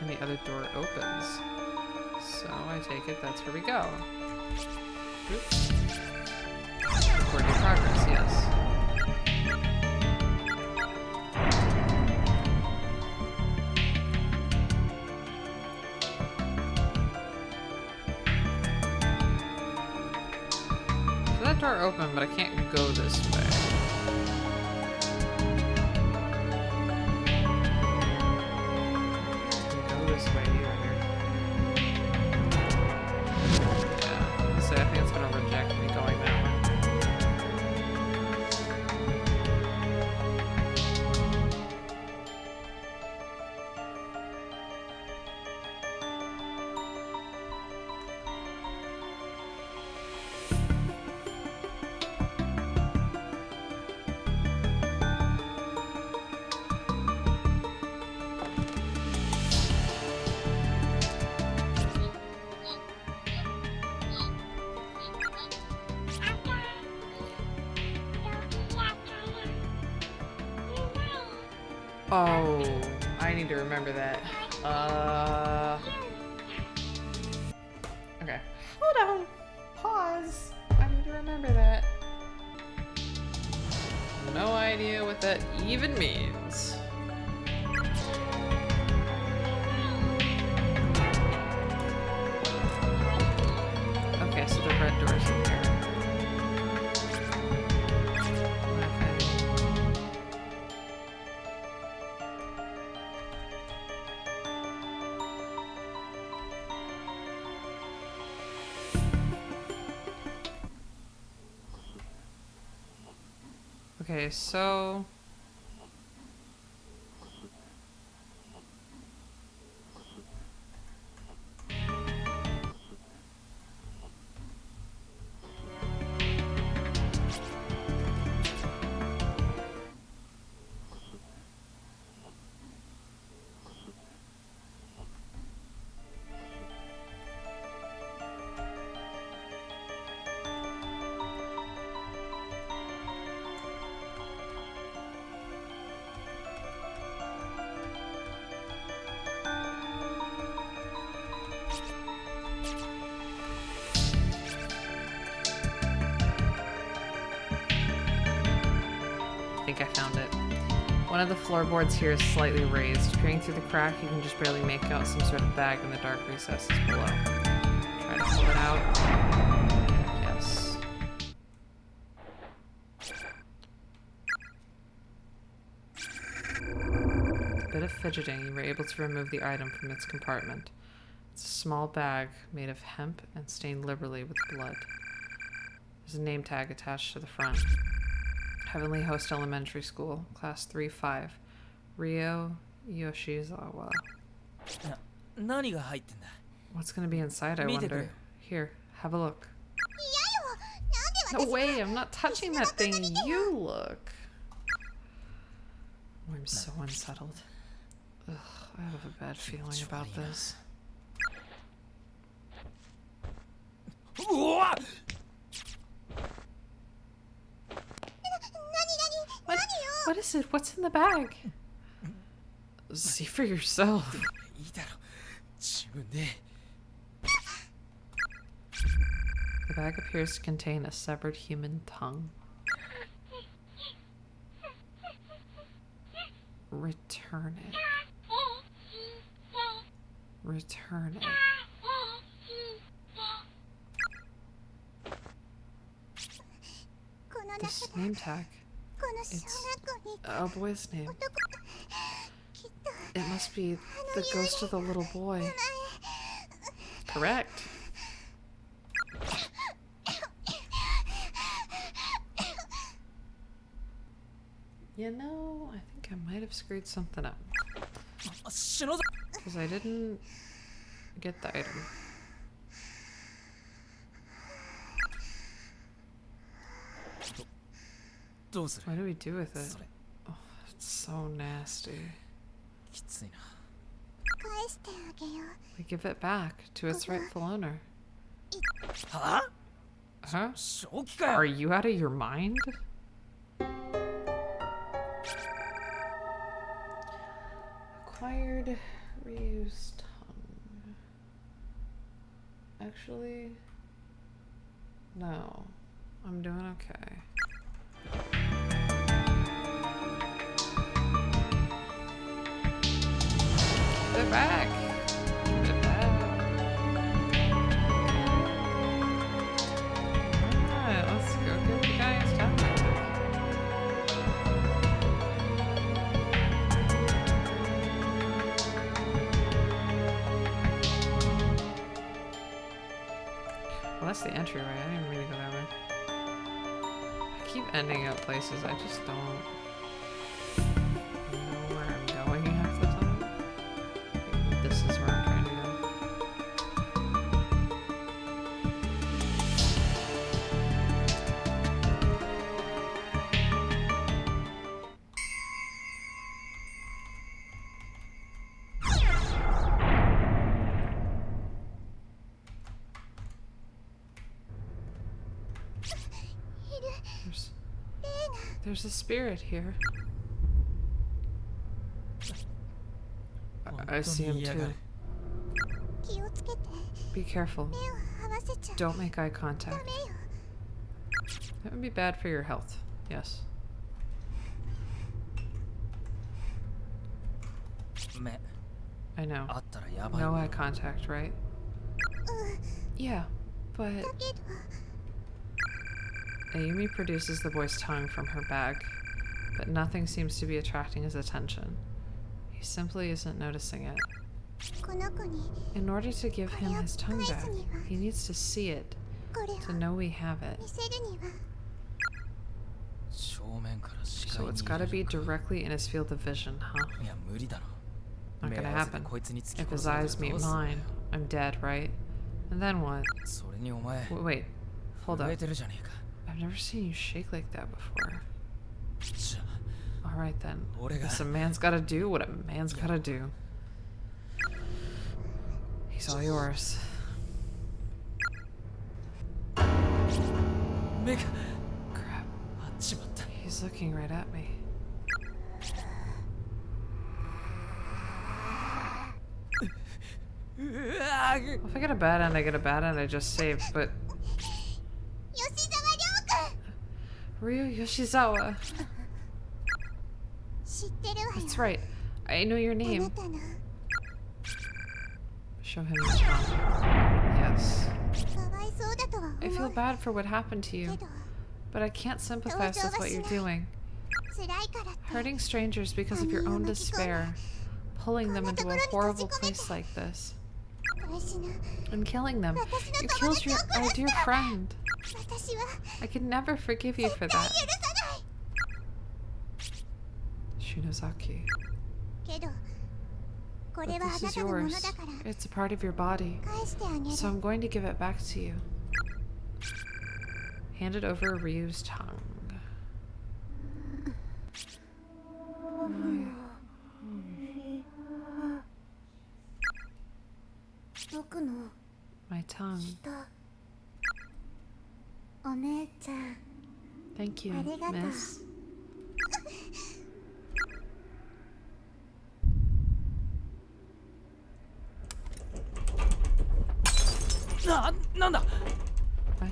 And the other door opens. So I take it that's where we go. Oops. Record your progress, yes. So that door opened, but I can't go this way. I think it's gonna reject me going that way. Oh, I need to remember that. Okay. Hold on. Pause. I need to remember that. No idea what that even means. Okay, so the red door's in here. Okay, so I think I found it. One of the floorboards here is slightly raised. Peering through the crack, you can just barely make out some sort of bag in the dark recesses below. Try to pull it out. Yes. With a bit of fidgeting, you were able to remove the item from its compartment. It's a small bag made of hemp and stained liberally with blood. There's a name tag attached to the front. Heavenly Host Elementary School, Class 3-5, Ryo Yoshizawa. What's gonna be inside, I wonder? Here, have a look. No way, I'm not touching that thing. You look. Oh, I'm so unsettled. Ugh, I have a bad feeling about this. What is it? What's in the bag? See for yourself. The bag appears to contain a severed human tongue. Return it. Return it. This name tag. It's a boy's name. It must be the ghost of the little boy. Correct. You know, I think I might have screwed something up. Because I didn't get the item. What do we do with it? Oh, it's so nasty. We give it back to its rightful owner. Huh? Are you out of your mind? Acquired Ryu's tongue. Actually, no. I'm doing okay. They're back. They're back. Alright, let's go get the guy's tongue back. Well, that's the entryway. I didn't mean to go that way. I keep ending up places I just don't know where I'm going half the time. Maybe this is where I'm trying to go. There's a spirit here. I see him too. Be careful. Don't make eye contact. That would be bad for your health. Yes. I know. No eye contact, right? Yeah, but... Ayumi produces the boy's tongue from her bag, but nothing seems to be attracting his attention. He simply isn't noticing it. In order to give him his tongue back, he needs to see it, to know we have it. So it's gotta be directly in his field of vision, huh? Not gonna happen. If his eyes meet mine, I'm dead, right? And then what? Wait, hold up. I've never seen you shake like that before. Alright then. Guess a man's gotta do what a man's gotta do. He's all yours. Crap. He's looking right at me. If I get a bad end, I get a bad end. I just saved, but... Ryu Yoshizawa. That's right. I know your name. Show him his tongue. Yes. I feel bad for what happened to you, but I can't sympathize with what you're doing. Hurting strangers because of your own despair, pulling them into a horrible place like this, and killing them. You killed our dear friend. I could never forgive you for that. Shinozaki. But this is yours. It's a part of your body. So I'm going to give it back to you. Hand it over Ryu's tongue. My tongue. Thank you, miss. What?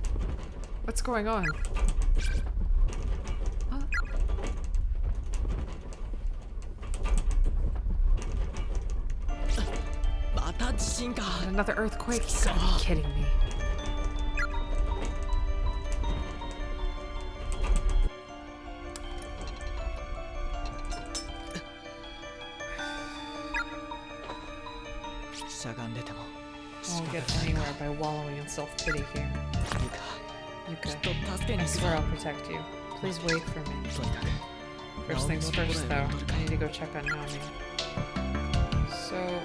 What's going on? Another earthquake? You gotta be kidding me. I won't get anywhere by wallowing in self-pity here. Yuka, I swear I'll protect you. Please wait for me. First things first, though. I need to go check on Naomi. So...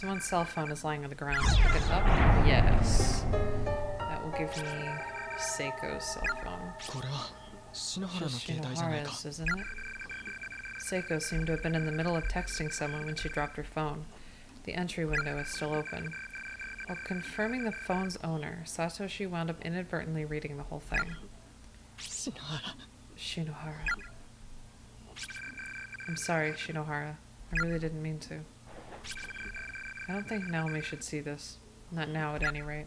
Someone's cell phone is lying on the ground. Pick it up. Yes. That will give me Seiko's cell phone. It's just Shinohara's, isn't it? Seiko seemed to have been in the middle of texting someone when she dropped her phone. The entry window is still open. While confirming the phone's owner, Satoshi wound up inadvertently reading the whole thing. Shinohara. I'm sorry, Shinohara. I really didn't mean to. I don't think Naomi should see this. Not now, at any rate.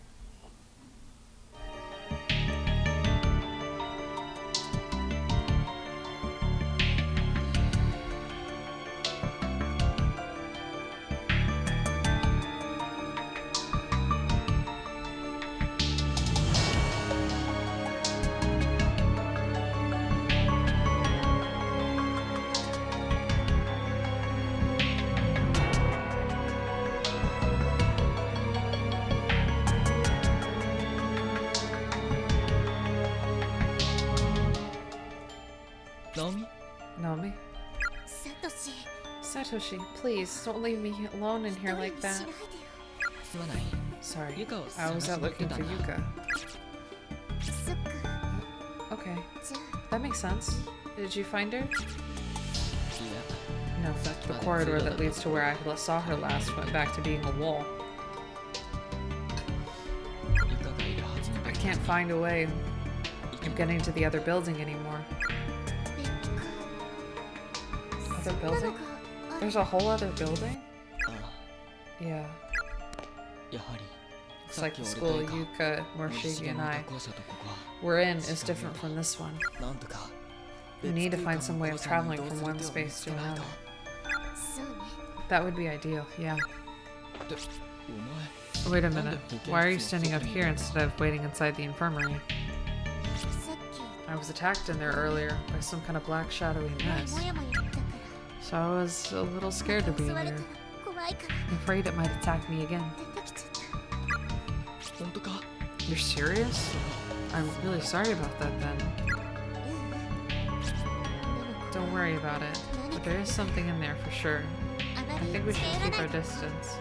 Naomi? Satoshi, please, don't leave me alone in here like that. Sorry, I was out looking for Yuka. Okay, that makes sense. Did you find her? No, the corridor that leads to where I saw her last went back to being a wall. I can't find a way of getting to the other building anymore. Other building? There's a whole other building? Yeah. It's like the school Yuka, Morishige, and I were in is different from this one. We need to find some way of traveling from one space to another. That would be ideal, yeah. Wait a minute. Why are you standing up here instead of waiting inside the infirmary? I was attacked in there earlier by some kind of black shadowy mess. So I was a little scared to be in here. I'm afraid it might attack me again. You're serious? I'm really sorry about that then. Don't worry about it, but there is something in there for sure. I think we should keep our distance.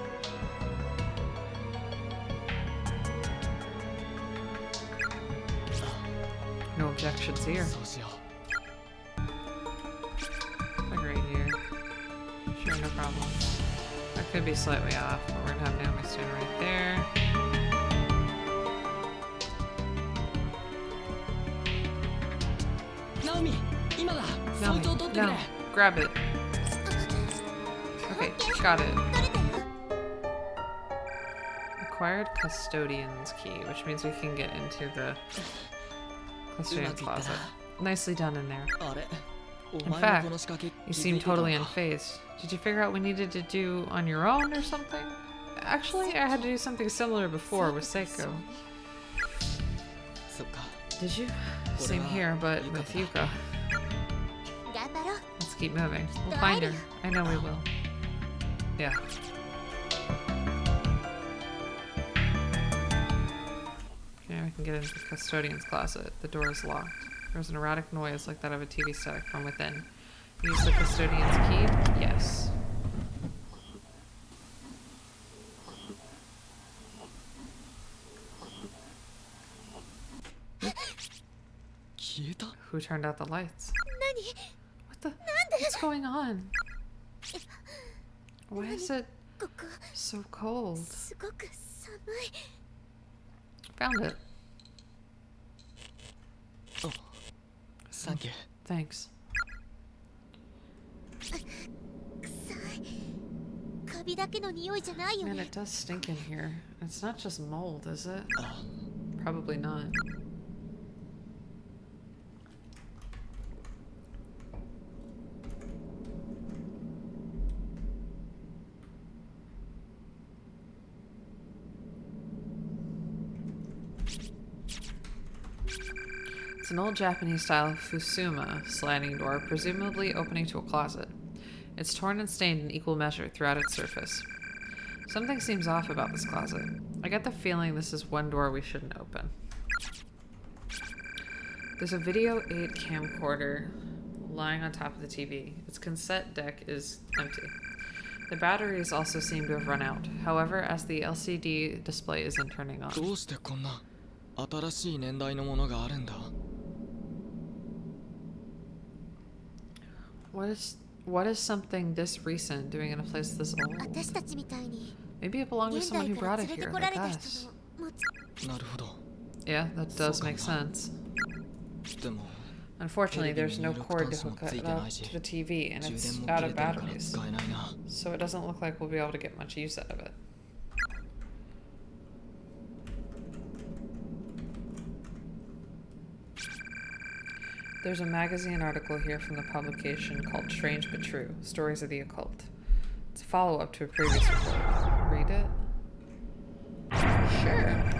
No objections here. Like right here. Sure, no problem. I could be slightly off, but we're gonna have Naomi stand right there. Naomi, no, grab it. Okay, got it. Acquired custodian's key, which means we can get into the custodian's closet. Nicely done in there. In fact, you seem totally unfazed. Did you figure out what we needed to do on your own or something? Actually, I had to do something similar before with Seiko. Did you? Same here, but with Yuka. Let's keep moving. We'll find her. I know we will. Yeah. Okay, we can get into the custodian's closet. The door is locked. There's an erratic noise like that of a TV static from within. Use the custodian's key? Yes. Who turned out the lights? What the? What's going on? Why is it so cold? Found it. Oh, thank you. Thanks. Man, it does stink in here. It's not just mold, is it? Probably not. It's an old Japanese style fusuma sliding door, presumably opening to a closet. It's torn and stained in equal measure throughout its surface. Something seems off about this closet. I get the feeling this is one door we shouldn't open. There's a Video 8 camcorder lying on top of the TV. Its cassette deck is empty. The batteries also seem to have run out. However, as the LCD display isn't turning on. どうしてこんな新しい年代のものがあるんだ What is something this recent doing in a place this old? 私たちみたいに Maybe it belonged to 現 someone 代 who から brought 連 it れて here, こら like れた us. 人の持つなるほど Yeah, that does make sense. でも Unfortunately, there's no cord to hook it up to the TV, and 充 it's 電も out 切れ of てるから batteries. 使えないな So it doesn't look like we'll be able to get much use out of it. There's a magazine article here from the publication called Strange But True, Stories of the Occult. It's a follow-up to a previous report. Read it? Sure.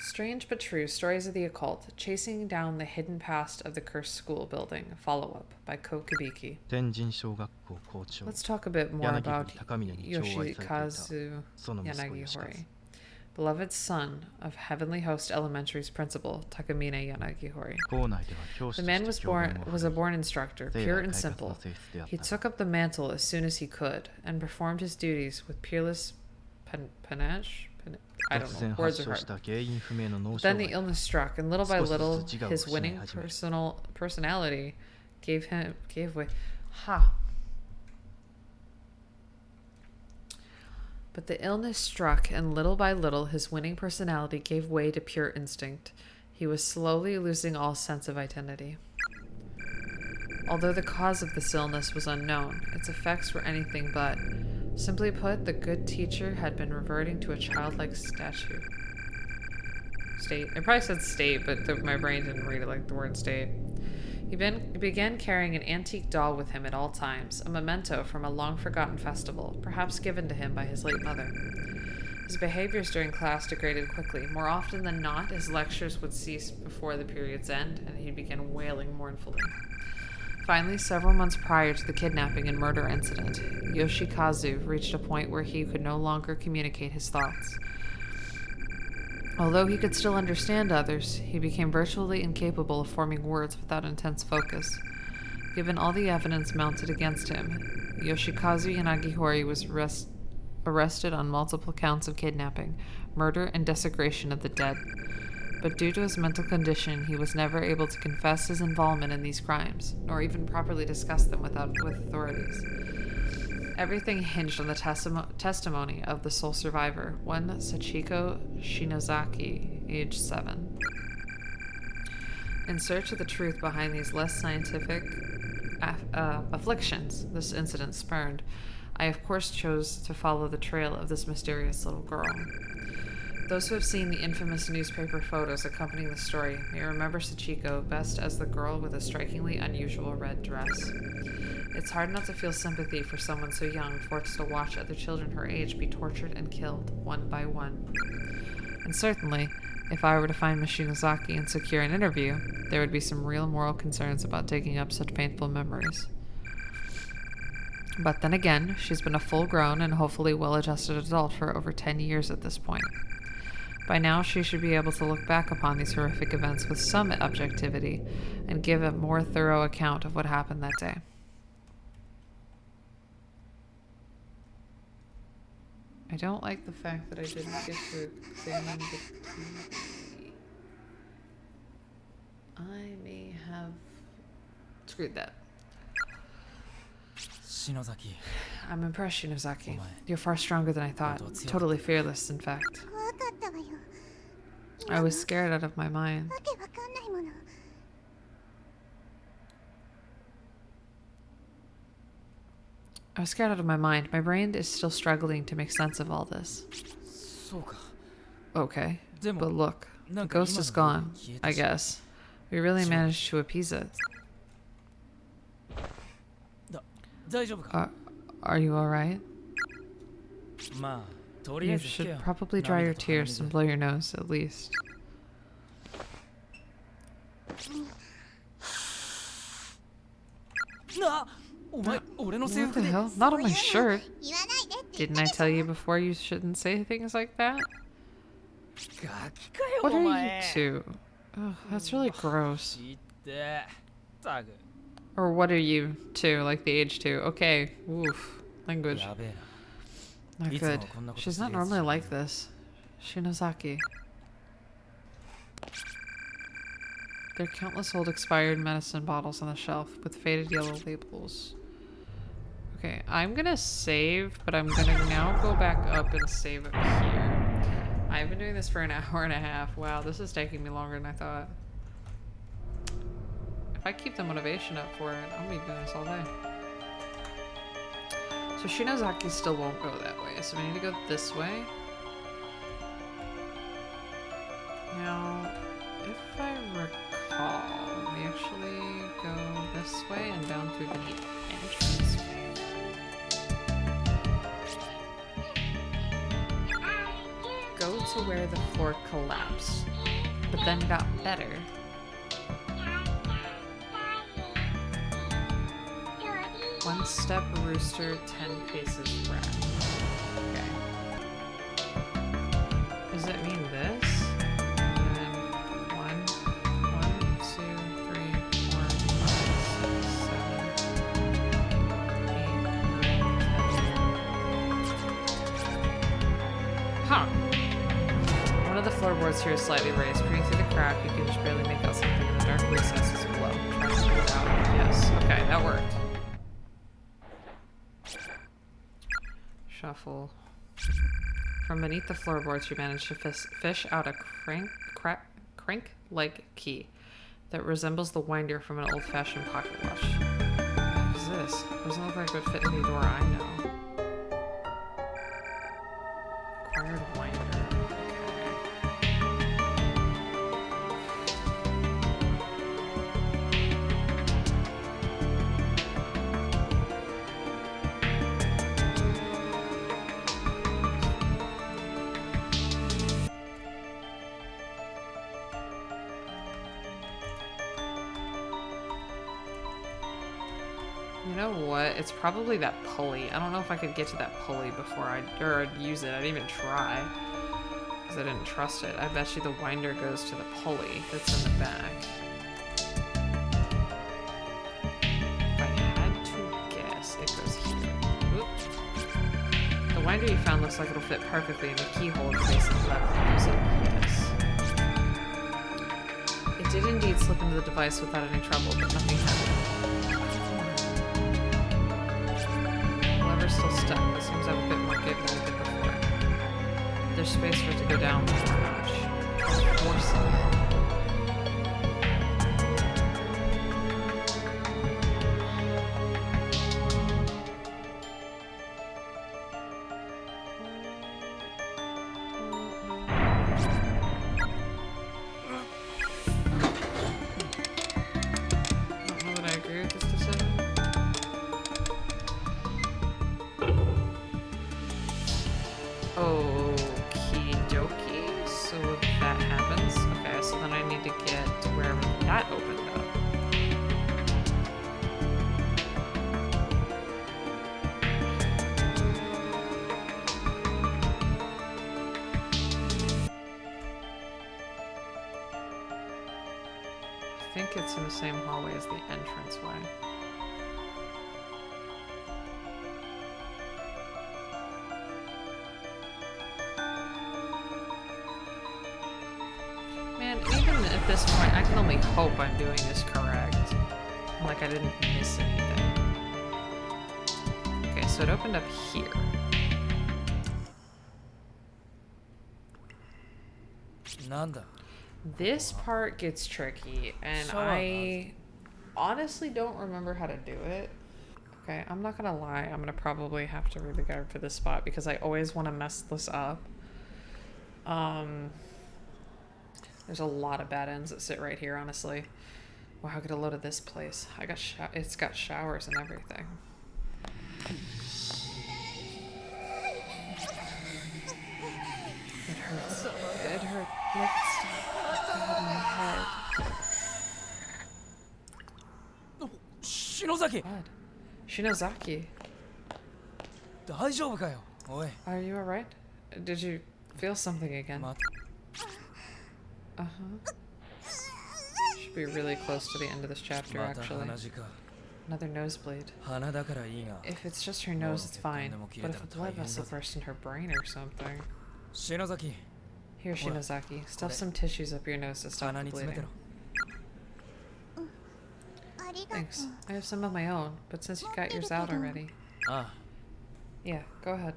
Strange But True, Stories of the Occult, Chasing Down the Hidden Past of the Cursed School Building, follow-up by Ko Kubiki. 天神小学校校長 Let's talk a bit more 柳 about 堀高峰に寵愛されていた Yoshikazu その息子義和 Yanagihori, beloved son of Heavenly Host Elementary's principal, Takamine Yanagihori. 校内では教師 The と man して was 教鞭を born was a born instructor, 聖 pure な and 快活な simple. 性質であっ He た took up the mantle as soon as he could and performed his duties with peerless panache. I が don't 突然 know. 発 Words are 症 hard. した原因不明の脳 But 障 then the 害 illness struck, and little by Supposed to little, be his the winning original personality gave way. Ha. But the illness struck, and little by little, his winning personality gave way to pure instinct. He was slowly losing all sense of identity. Although the cause of this illness was unknown, its effects were anything but. Simply put, the good teacher had been reverting to a childlike state. I probably said state, but my brain didn't read it like the word state. He began carrying an antique doll with him at all times, a memento from a long-forgotten festival, perhaps given to him by his late mother. His behaviors during class degraded quickly. More often than not, his lectures would cease before the period's end, and he began wailing mournfully. Finally, several months prior to the kidnapping and murder incident, Yoshikazu reached a point where he could no longer communicate his thoughts. Although he could still understand others, he became virtually incapable of forming words without intense focus. Given all the evidence mounted against him, Yoshikazu Yanagihori was arrested on multiple counts of kidnapping, murder, and desecration of the dead. But due to his mental condition, he was never able to confess his involvement in these crimes, nor even properly discuss them with authorities. Everything hinged on the testimony of the sole survivor, one Sachiko Shinozaki, age 7. In search of the truth behind these less scientific afflictions this incident spurned, I of course chose to follow the trail of this mysterious little girl. Those who have seen the infamous newspaper photos accompanying the story may remember Sachiko best as the girl with a strikingly unusual red dress. It's hard not to feel sympathy for someone so young, forced to watch other children her age be tortured and killed, one by one. And certainly, if I were to find Miss Shinozaki and secure an interview, there would be some real moral concerns about digging up such painful memories. But then again, she's been a full-grown and hopefully well-adjusted adult for over 10 years at this point. By now, she should be able to look back upon these horrific events with some objectivity and give a more thorough account of what happened that day. I don't like the fact that I didn't get to examine the TV. I may have screwed that. Shinozaki. I'm impressed, Shinozaki. Omae. You're far stronger than I thought. Totally fearless, in fact. 怖かったわよ I was scared out of my mind. わけわかんないもの I was scared out of my mind. My brain is still struggling to make sense of all this. そうか。 Okay. でも But look, the なんか ghost 今 is の gone, 消えた I し guess. We really Sure. managed to appease it. 大丈夫か Are you alright? まあ、とりあ You えず引け should よ probably dry your 涙と鼻 tears 水 and blow your nose, at least. なお前、俺の制 What 服 the で hell? Not on my そういう shirt. の言わないでって言っ Didn't た I でし tell ょ you before you shouldn't say things like that? ガキかよ What お are you 前 two? Ugh, that's really gross. 知ってたく Are Or what are you too? Like the age too. Okay. Oof. Language. やべえ Not いつも good. こんなこと She's する not やつじ normally ゃない like this. Shinozaki. There are countless old expired medicine bottles on the shelf with faded yellow labels. Okay, I'm gonna save, but I'm gonna now go back up and save it here. I've been doing this for an hour and a half. Wow, this is taking me longer than I thought. If I keep the motivation up for it, I'm gonna be doing this all day. So Shinozaki still won't go that way, so we need to go this way. Now, if I recall, we actually go this way and down through the entrance. Go to where the floor collapsed, but then got better. One step rooster, 10 paces rat. Okay. Does it mean this? And then 1, 2, 3, 4, 5, 6, 7, 8, 9, 10. Huh. One of the floorboards here is slightly raised. Peering through the crack, you can just barely make out something in the dark recesses below. Try to figure it out. Yes. Okay, that worked. Shuffle. From beneath the floorboards, you manage to fish out a crank-like key that resembles the winder from an old-fashioned pocket watch. What is this? Doesn't look like it would fit any door I know. Acquired winder. You know what? It's probably that pulley. I don't know if I could get to that pulley before I'd use it. I didn't even try. Because I didn't trust it. I bet you the winder goes to the pulley that's in the back. If I had to guess, it goes here. Oops. The winder you found looks like it'll fit perfectly in the keyhole at the base of the lever. Use it. Yes. It did indeed slip into the device without any trouble, but nothing happened. Still stuck, but seems to have a bit more give than we did before. There's space for it to go down one more notch. Force it. I don't know that I agree with this decision. Okie dokie. So that happens. Okay, so then I need to get to wherever that opened up. I think it's in the same hallway as the entranceway. Man, even at this point, I can only hope I'm doing this correct. Like I didn't miss anything. Okay, so it opened up here. Nanda. This part gets tricky, and I honestly don't remember how to do it. Okay, I'm not gonna lie, I'm gonna probably have to read the guide for this spot because I always want to mess this up. There's a lot of bad ends that sit right here, honestly. Wow, I could have loaded this place. I got it's got showers and everything. It hurts. It hurt. Make it stop. God, my head. 篠崎 Blood. Shinozaki, 大丈夫かよおい are you alright? Did you feel something again? ま Uh-huh. Should be really close to the end of this chapter, また actually. 鼻血か Another nosebleed. 鼻だからいいが If it's just her nose, it's fine. Well, But if a blood vessel burst in her brain or something. 篠崎 Here, Shinozaki, stuff some tissues up your nose to stop 鼻 the に詰めて bleeding. ろありがと Thanks. う I have some of my own, but since you got yours out already. ああ Yeah, go ahead.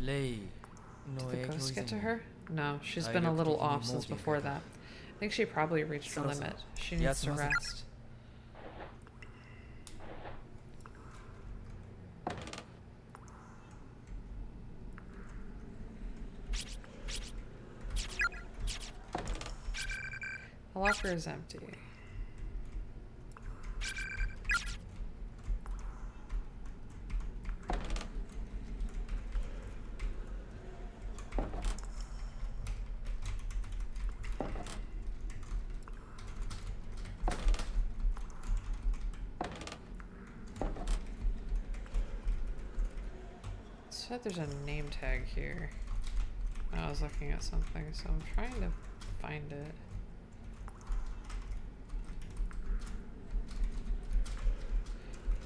レイの Did the 影響 ghost 以 get to 前 her? No, she's I been a looked little at you off since more before than that. I think she probably reached the Sorry, limit. sorry. She Yeah, needs to sorry. rest. The locker is empty. It said there's a name tag here. I was looking at something, so I'm trying to find it.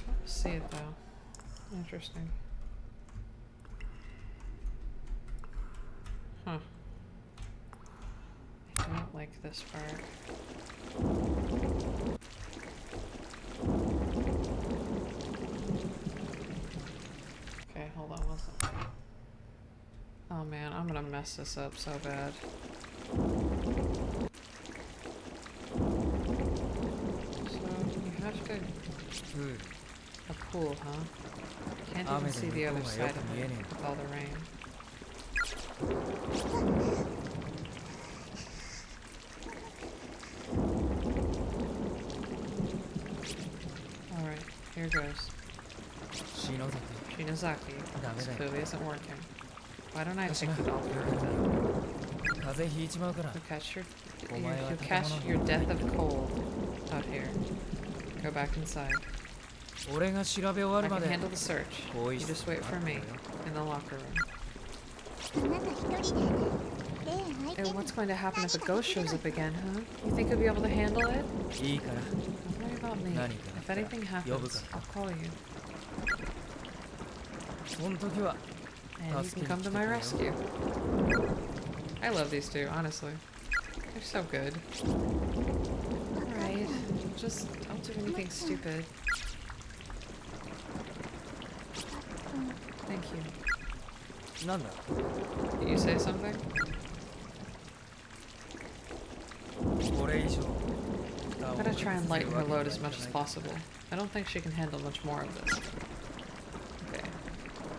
I don't see it though. Interesting. Huh. I don't like this part. Okay, hold on one second. Oh man, I'm gonna mess this up so bad. So, you have to プール a pool, huh? Can't even see the other side of it with all the rain. Alright, here goes. 篠崎 Shinozaki, this clearly isn't working. Why don't I take Kashima, it all for her then? 風邪ひいちまうから You'll catch your, Oh my you'll God, catch come on. your death of cold out here. Go back inside. 俺が調べ終わ I るま can で handle the search. You just wait for me in the locker room. あなた一人で例相手 And に what's going to happen if a ghost shows up again, huh? You think you'll be able to handle it? いいから Don't worry about me. Nani If ka anything happens, Yobu I'll call you. その時は And you can come to my rescue. I love these two, honestly. They're so good. Alright, just don't do anything stupid. Thank you. なんだ Did you say something? これ以上 I'm gonna try and lighten her load as much as possible. I don't think she can handle much more of this. Okay,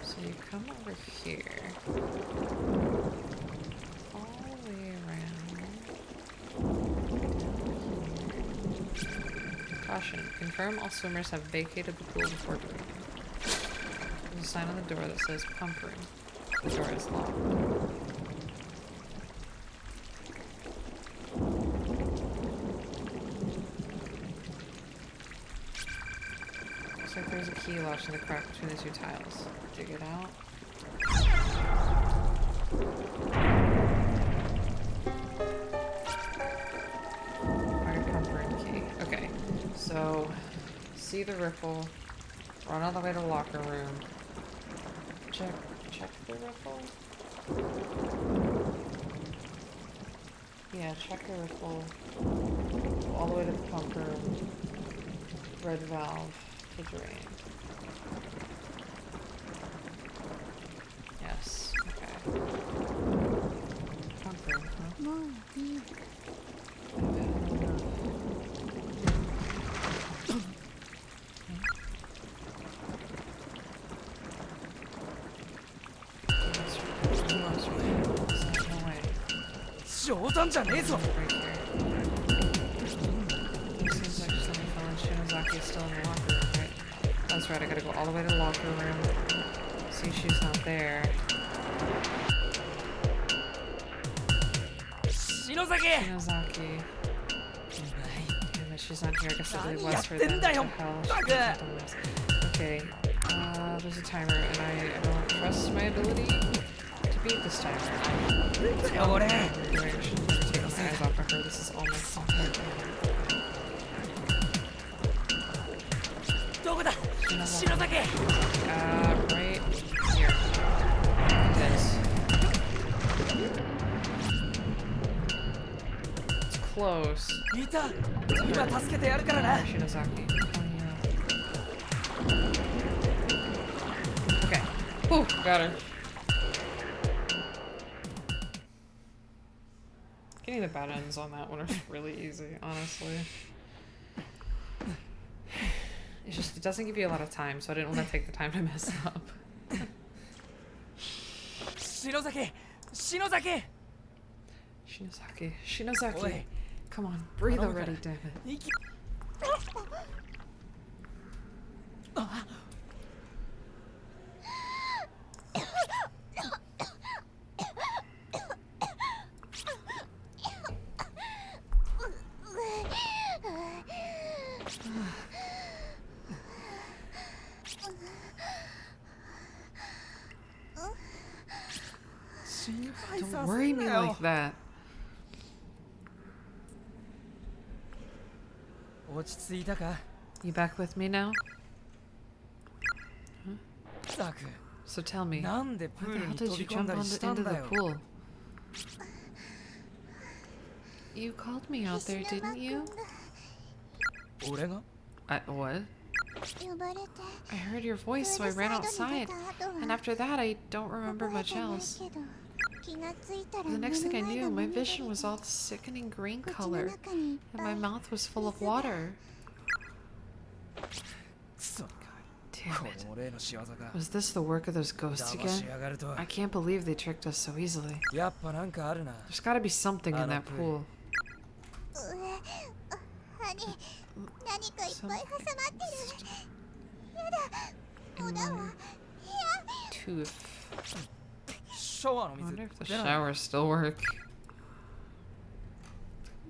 so you come over here. All the way around. Down here. Caution. Confirm all swimmers have vacated the pool before doing it. There's a sign on the door that says pump room. The door is locked. Looks like there's a key lodged in the crack between the two tiles. Dig it out. Iron pump room key. Okay, so see the ripple. Run all the way to the locker room. Check the ripple. Yeah, check the ripple. Go all the way to the pump room. Red valve to drain. Yes. Okay. Pump room, huh? もういい I've had enough. No way. 冗談じゃねえぞ Right here. Seems like someone fell and Shinozaki is still in the locker room, right? That's right, I gotta go all the way to the locker room. See she's not there. 篠崎 Shinozaki. Damn it, she's not here. I guess I really was her then. What 何やってんだよ the hell? She バカ couldn't have done this. Okay, there's a timer, and I don't trust my ability to beat this timer. 俺 I should never take my eyes off of her. This is all my fault. 篠崎 Right here. It is. It's close. いた今助けてやるからな Shinozaki. Okay. Whew, got her. Getting the bad ends on that one is really easy, honestly. It's just, it doesn't give you a lot of time, so I didn't want to take the time to mess up. 篠崎篠崎 Shinozaki. Shinozaki. Oi. Come on, breathe Hello, already, Kara. damn it. 息 Don't worry me like that. 落ち着いたか You back with me now? ザク So tell me, なんでプ why ー the ル hell に did 飛 you び込ん jump だりし onto, たん into だ the よ pool? You called me out there, didn't you? 俺が What? 呼ばれて I heard your voice, so I ran outside. And after that, I don't remember much else. 気がついたら The next thing I 目 knew, の my 前が vision was all sickening green 口の color, 中にいっ and ぱ my い mouth was full of water. クソか Damn こ it. れも例の仕業か Was this the work of those ghosts 騙し again? やがると I can't believe they tricked us so easily. やっぱなんかあるな There's gotta be something in that pool. 歯に何かいっぱい挟まってるやだおだわ Tooth. シャワーの I 水 wonder if the 出ない showers still work.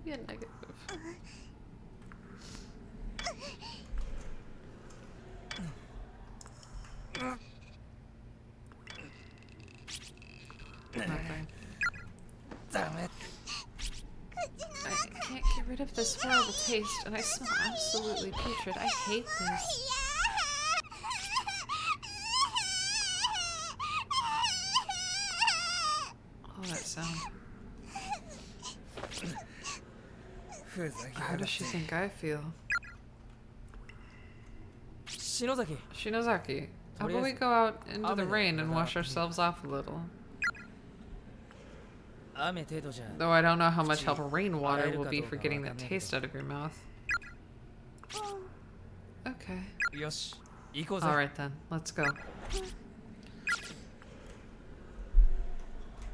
Maybe a negative. Nothing. ダメ I can't get rid of this horrible taste, and I smell absolutely putrid. I hate this. Oh, that sound. ふざけ How やが does っ she て think I feel? 篠崎 Shinozaki, how about we go out into the rain and wash ourselves off a little? 雨程度じゃ Though I don't know how much help rainwater will be for getting that taste out of your mouth. Okay. よし行こうぜ Alright then, let's go.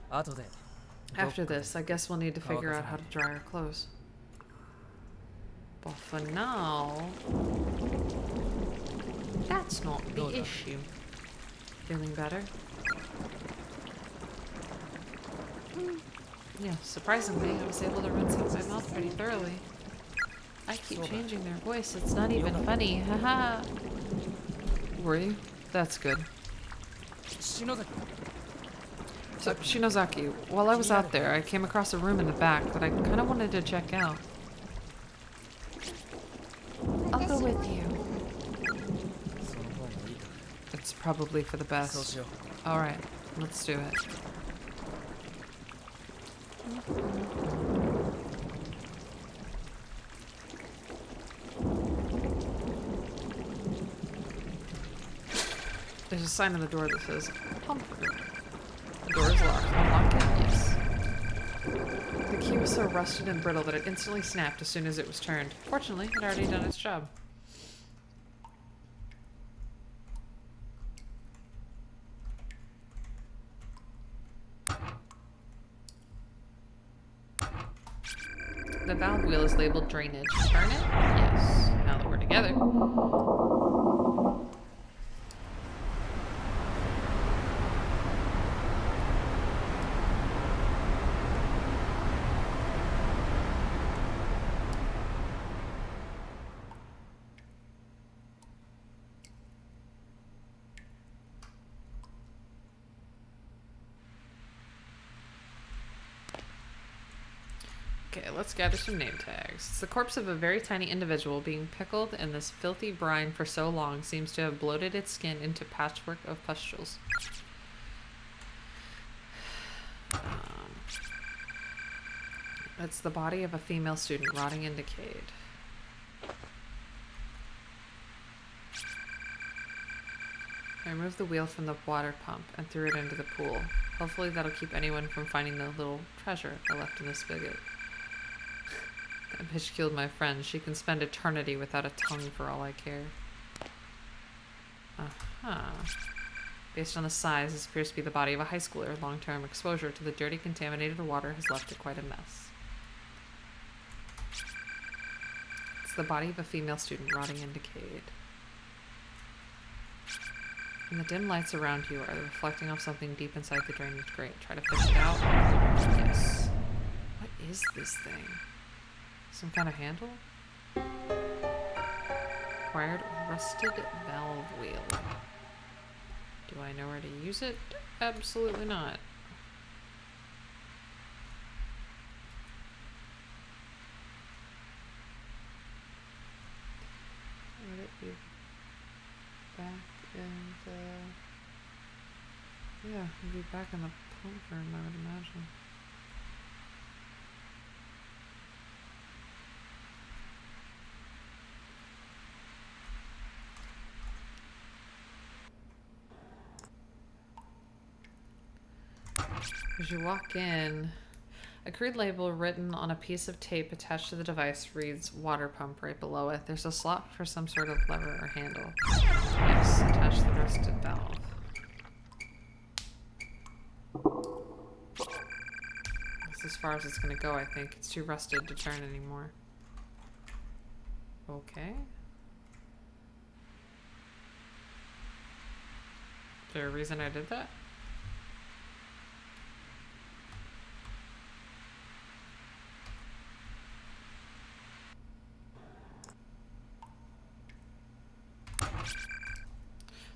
後で After this, I guess we'll need to figure out how to dry our clothes. But for now, that's not the issue. Feeling better? Yeah, surprisingly, I was able to rinse out my mouth pretty thoroughly. I keep changing their voice, it's not even funny, haha. Were you? That's good. 篠崎 So, Shinozaki, while I was out there, I came across a room in the back that I kind of wanted to check out. I'll go with you. その方がいいか It's probably for the そう best. しよ Alright, let's do it. There's a sign on the door that says, Comfort. The door is locked. Unlock it? Yes. The key was so rusted and brittle that it instantly snapped as soon as it was turned. Fortunately, it had already done its job. The valve wheel is labeled drainage. Turn it? Yes. Now that we're together. Okay, let's gather some name tags. It's the corpse of a very tiny individual being pickled in this filthy brine for so long seems to have bloated its skin into patchwork of pustules. It's the body of a female student rotting and decayed. I removed the wheel from the water pump and threw it into the pool. Hopefully that'll keep anyone from finding the little treasure I left in the spigot. That bitch killed my friend. She can spend eternity without a tongue for all I care. Uh-huh. Based on the size, this appears to be the body of a high schooler. Long-term exposure to the dirty, contaminated water has left it quite a mess. It's the body of a female student rotting and decayed. And the dim lights around you are reflecting off something deep inside the drainage grate. Try to fish it out. Yes. What is this thing? Some kind of handle? Acquired rusted valve wheel. Do I know where to use it? Absolutely not. Would it be back in the... Yeah, it'd be back in the pump room, I would imagine. As you walk in, a crude label written on a piece of tape attached to the device reads water pump right below it. There's a slot for some sort of lever or handle. Yes, attach the rusted valve. That's as far as it's gonna go, I think. It's too rusted to turn anymore. Okay. Is there a reason I did that?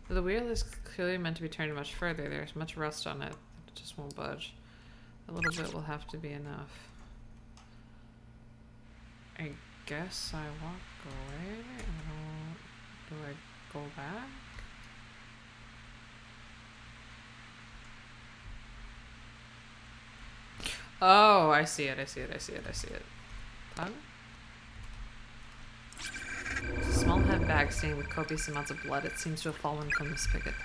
The wheel is clearly meant to be turned much further. There's much rust on it. It just won't budge. A little bit will have to be enough. I guess I walk away. Do I go back? Oh, I see it. Pardon? It's a small head bag stained with copious amounts of blood. It seems to have fallen from the spigot.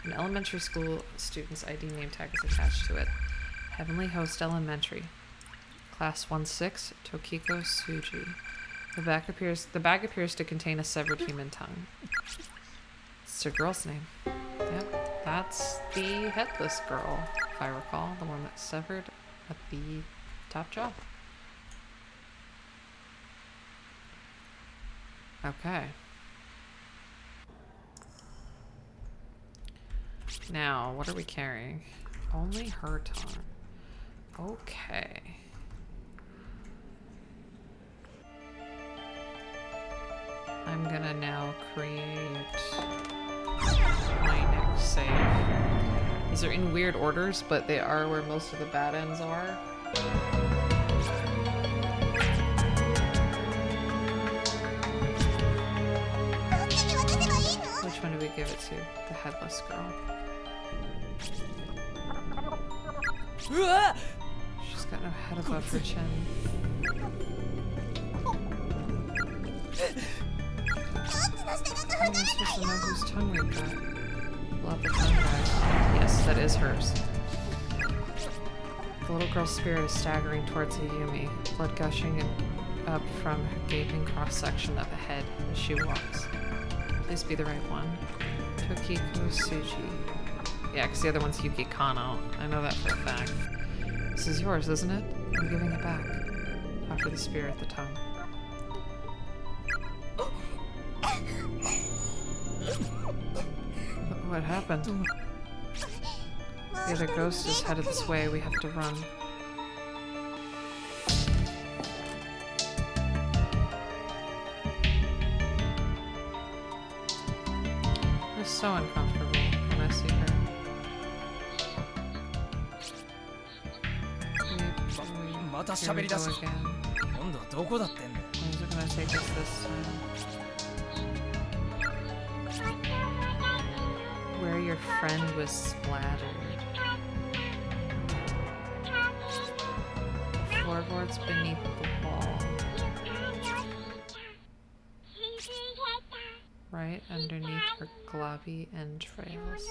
An elementary school student's ID name tag is attached to it. Heavenly Host Elementary. Class 1-6, Tokiko Tsuji. The bag appears to contain a severed human tongue. It's a girl's name. Yep, that's the headless girl, if I recall. The one that's severed at the top jaw. Okay. Now, what are we carrying? Only her tongue. Okay. I'm gonna now create my next save. These are in weird orders, but they are where most of the bad ends are. Which one do we give it to? The headless girl. She's got no head above her chin. How am I supposed to know whose tongue we've got? Pull out the tongue bag. Yes, that is hers. The little girl's spirit is staggering towards Ayumi, blood gushing up from her gaping cross-section of the head as she walks. Please be the right one. Tokiko Tsuji. Yeah, because the other one's Yuki Kano. I know that for a fact. This is yours, isn't it? I'm giving it back. Offer the spirit the tongue. What happened? The other ghost is headed this way. We have to run. It's so uncomfortable when I see her. Here we go again. 今度はどこだってんだよ。 Where's it gonna take us this time? Where your friend was splattered. Floorboards beneath the wall. Right underneath her globby entrails.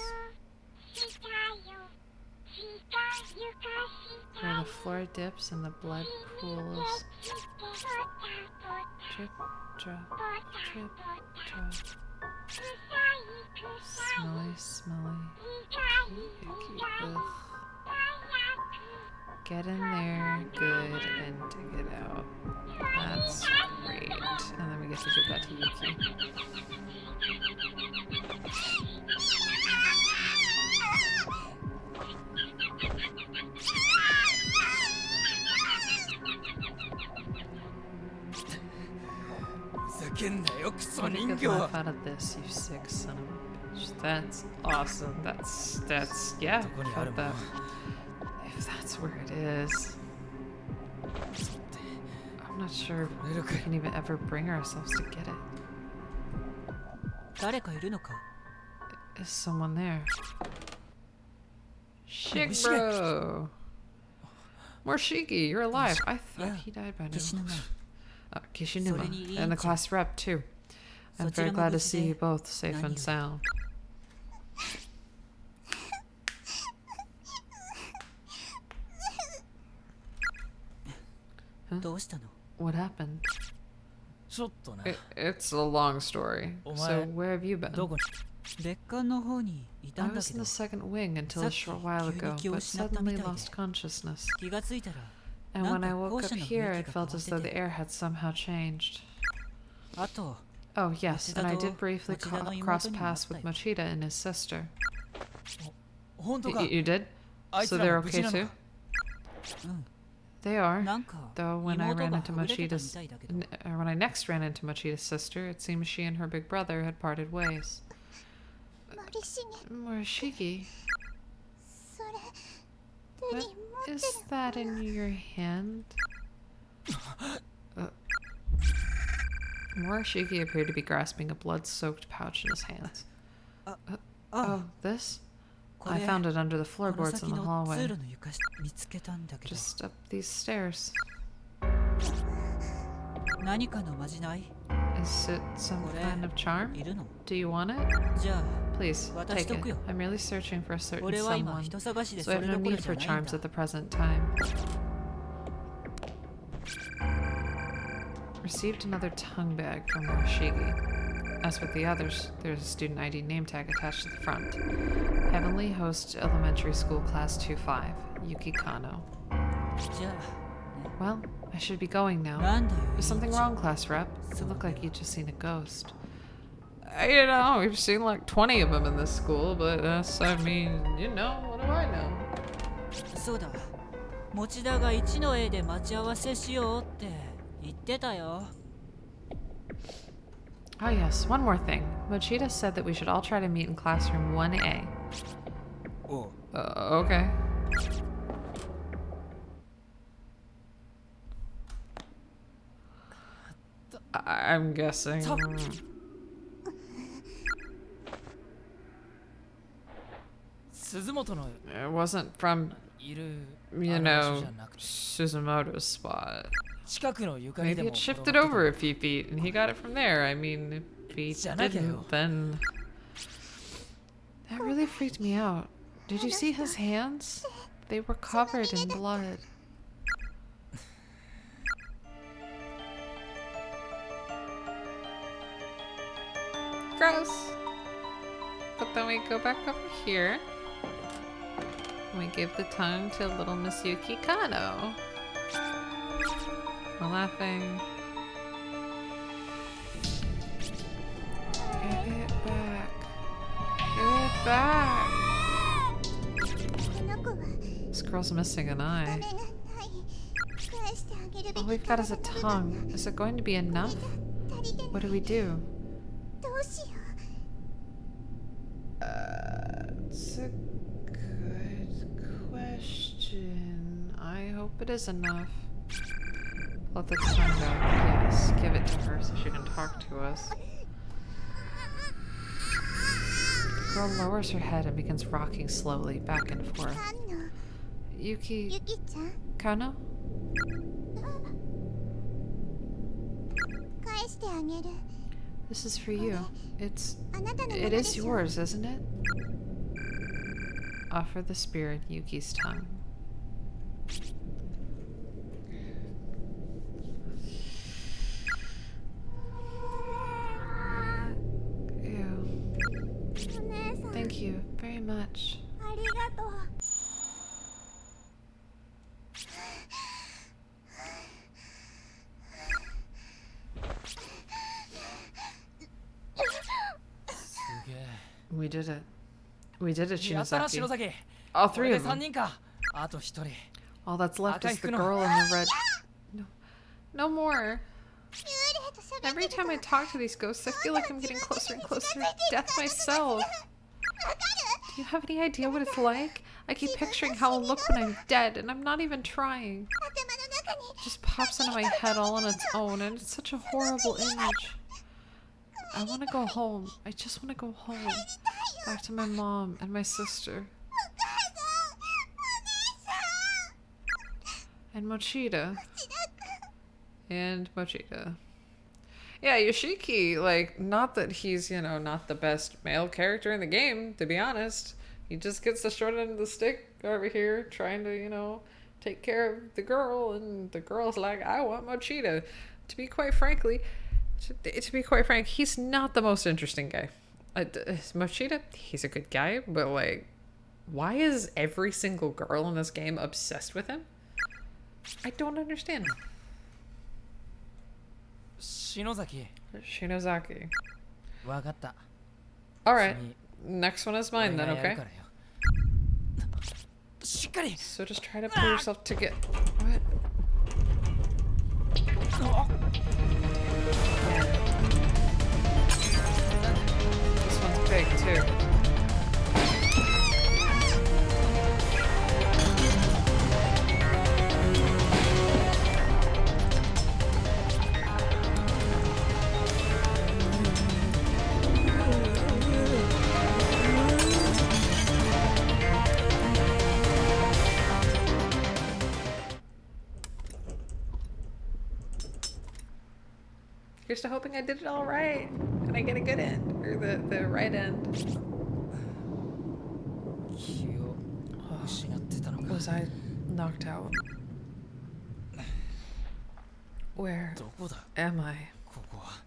Where the floor dips and the blood pools. Drip, drop, drip, drop. Smelly, smelly. Icky, ugh. Get in there, good, and dig it out. That's great. And then we get to give that to Yuki. What a good laugh out of this, you sick son of a bitch. That's awesome. That's yeah, fuck that. If that's where it is. I'm not sure if we can even ever bring ourselves to get it. 誰かいるのか？ Is someone there? Shik Morishige. bro! Morishige, you're alive. I thought Yeah, he died by now. Kishinuma. Kishinuma. And the class rep too. I'm very glad to see you both safe and sound. Huh? どうしたの？ What happened? ちょっとな。 It's a long story. So where have you been? どこに？別館の方にいた I んだ was け in ど the second wing until a short while ago, but suddenly lost consciousness. 気がついたら And when I woke up なんか校舎の here, 雰囲 it 気が felt 変わ as っ though て the て。 air had somehow changed. あと Oh, yes, and I did briefly 町田の cross 妹にも paths 会 with ったよ。 Mochida and his sister. 本当か？ You did? あいつ So ら they're も無事 okay なの too? か？うん。 They are. なんか Though when I 妹 ran が into はぐれてたみ Mochida's, たいだけど。 when I next ran into Mochida's sister, it seemed she and her big brother had parted ways. 森重 Morishige, それ手 what に持って is る that in your hand? Morishige appeared to be grasping a blood-soaked pouch in his hands. Oh, this? こ I れ found it under the この floorboards 先 in the の通 hallway, 路の床下見つけたんだけど。 just up these stairs. 何かのまじない？ Is it some これ kind of charm? いるの？ Do you want it? じゃあ Please, 渡し take と it. くよ。 I'm merely searching for a certain 俺は今 someone, 人探しで so そ I have れ no どころ need じ for ゃないん charms だ at the。present time. Received another tongue bag from Morishige. As with the others, there's a student ID name tag attached to the front. Heavenly Host Elementary School Class 25, Yuki Kano. じゃあ Well, I should be going now. なんだよ。 Is something wrong, class rep? It looked like you'd just seen a ghost. You know, we've seen like 20 of them in this school, but I mean, you know, what do I know? そうだ。持田が一の A で待ち合わせしようって言ってたよ。 Oh yes, one more thing. Mochida said that we should all try to meet in classroom 1A. おう。 Okay. I'm guessing. Stop. 鈴本の It wasn't from, いる you あの場所 know, じゃなくて Suzumoto's spot. 近くの床に Maybe でも it 転が shifted ってた over a few feet and he got it from there. I mean, if he じゃなきゃよ。 didn't, then... That really freaked me out. Did you see his hands? They were covered in blood. Gross. But then we go back over here. We give the tongue to little Miss Yuki Kano. We're laughing. Give it back. Give it back. この子は This girl's missing an eye. ダメがない返してあげるべ All き we've got is a tongue. Is it going to be enough? 足りてない What do we do? どうしよ It's a good question. I hope it is enough. Let the tongue go. Yes, give it to her so she can talk to us. The girl lowers her head and begins rocking slowly back and forth. カンノ Yuki ユキちゃん Kano? 返してあげる This is for you. It あなたのもの is でしょ yours, isn't it? Offer the spear in Yuki's tongue. Ew. お姉さん Thank you very much. ありがとうすげえ We did it. We did it, やったな Shinozaki. 篠崎 All これ three で of 3 them. 人かあと1人 All that's left is the Akaikuno. girl in the red. No. No more. 幽霊と喋って Every る time I talk to these ghosts, I feel like I'm getting closer and closer to death myself. Do you have any idea what it's like? I keep picturing how I'll look when I'm dead, and I'm not even trying. 頭の中に It just pops into my head all on its own, and it's such a horrible image. I want to go home. I just want to go home. Back to my mom and my sister. お母さんお姉さん And Mochida. 千田君 And Mochida. Yeah, Yoshiki, like, not that he's, you know, not the best male character in the game, to be honest. He just gets the short end of the stick over here, trying to, you know, take care of the girl, and the girl's like, I want Mochida. To be quite frank, he's not the most interesting guy. Mochida, he's a good guy, but, like, why is every single girl in this game obsessed with him? I don't understand. 篠崎 Shinozaki. わかった Alright, 次 next one is 俺 mine が then, やる okay? からよしっかり So just try to pull yourself to get. What? This one's big too. Here's to hoping I did it all right and I get a good end or the right end. 気を失ってたのか Was I knocked out? Where どこだ am I? ここは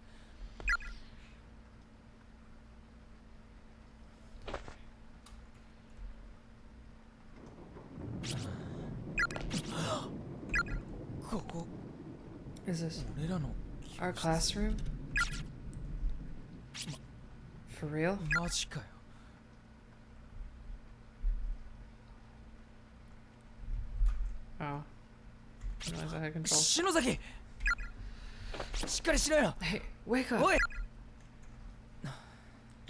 ここ Is this 俺らの our classroom? For real? マジかよ Oh. Realize I had control. 篠崎しっかりしろよ Hey, wake up! おい